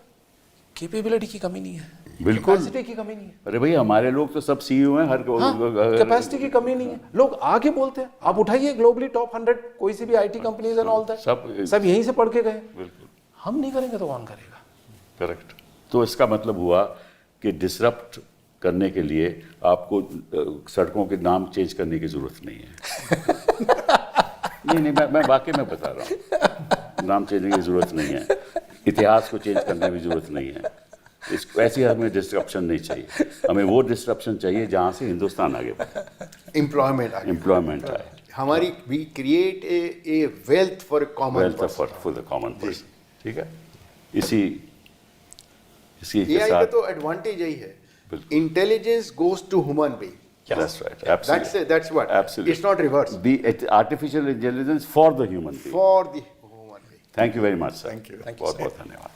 कैपेबिलिटी की कमी नहीं है, बिल्कुल। कैपेसिटी की कमी नहीं है, अरे भाई हमारे लोग तो सब सीईओ हैं, हर कैपेसिटी की कमी नहीं है, लोग आके बोलते हैं। आप उठाइए ग्लोबली टॉप 100 कोई सी भी IT companies and all that, सब यहीं से पढ़ के गए। बिल्कुल हम नहीं करेंगे तो कौन करेगा? करेक्ट। तो इसका मतलब हुआ कि डिसरप्ट करने के लिए आपको सड़कों के नाम चेंज करने की जरूरत नहीं है। नहीं, मैं वाकई में बता रहा हूँ, नाम चेंज की जरूरत नहीं है, इतिहास को चेंज करने की जरूरत नहीं है। ऐसी हमें डिस्ट्रप्शन नहीं चाहिए, हमें वो डिस्ट्रप्शन चाहिए जहाँ से हिंदुस्तान आगे बढ़े, एम्प्लॉयमेंट आए, हमारी we create a wealth for common wealth for the common person. ठीक है, इसी के एआई का साथ तो एडवांटेज यही है, बिल्कुल। Intelligence goes to human being. That's right. Absolutely. That's what. Absolutely. It's not reverse. The artificial intelligence for the human being. For the human being. Thank you very much, sir. Thank you. बहुत बहुत धन्यवाद।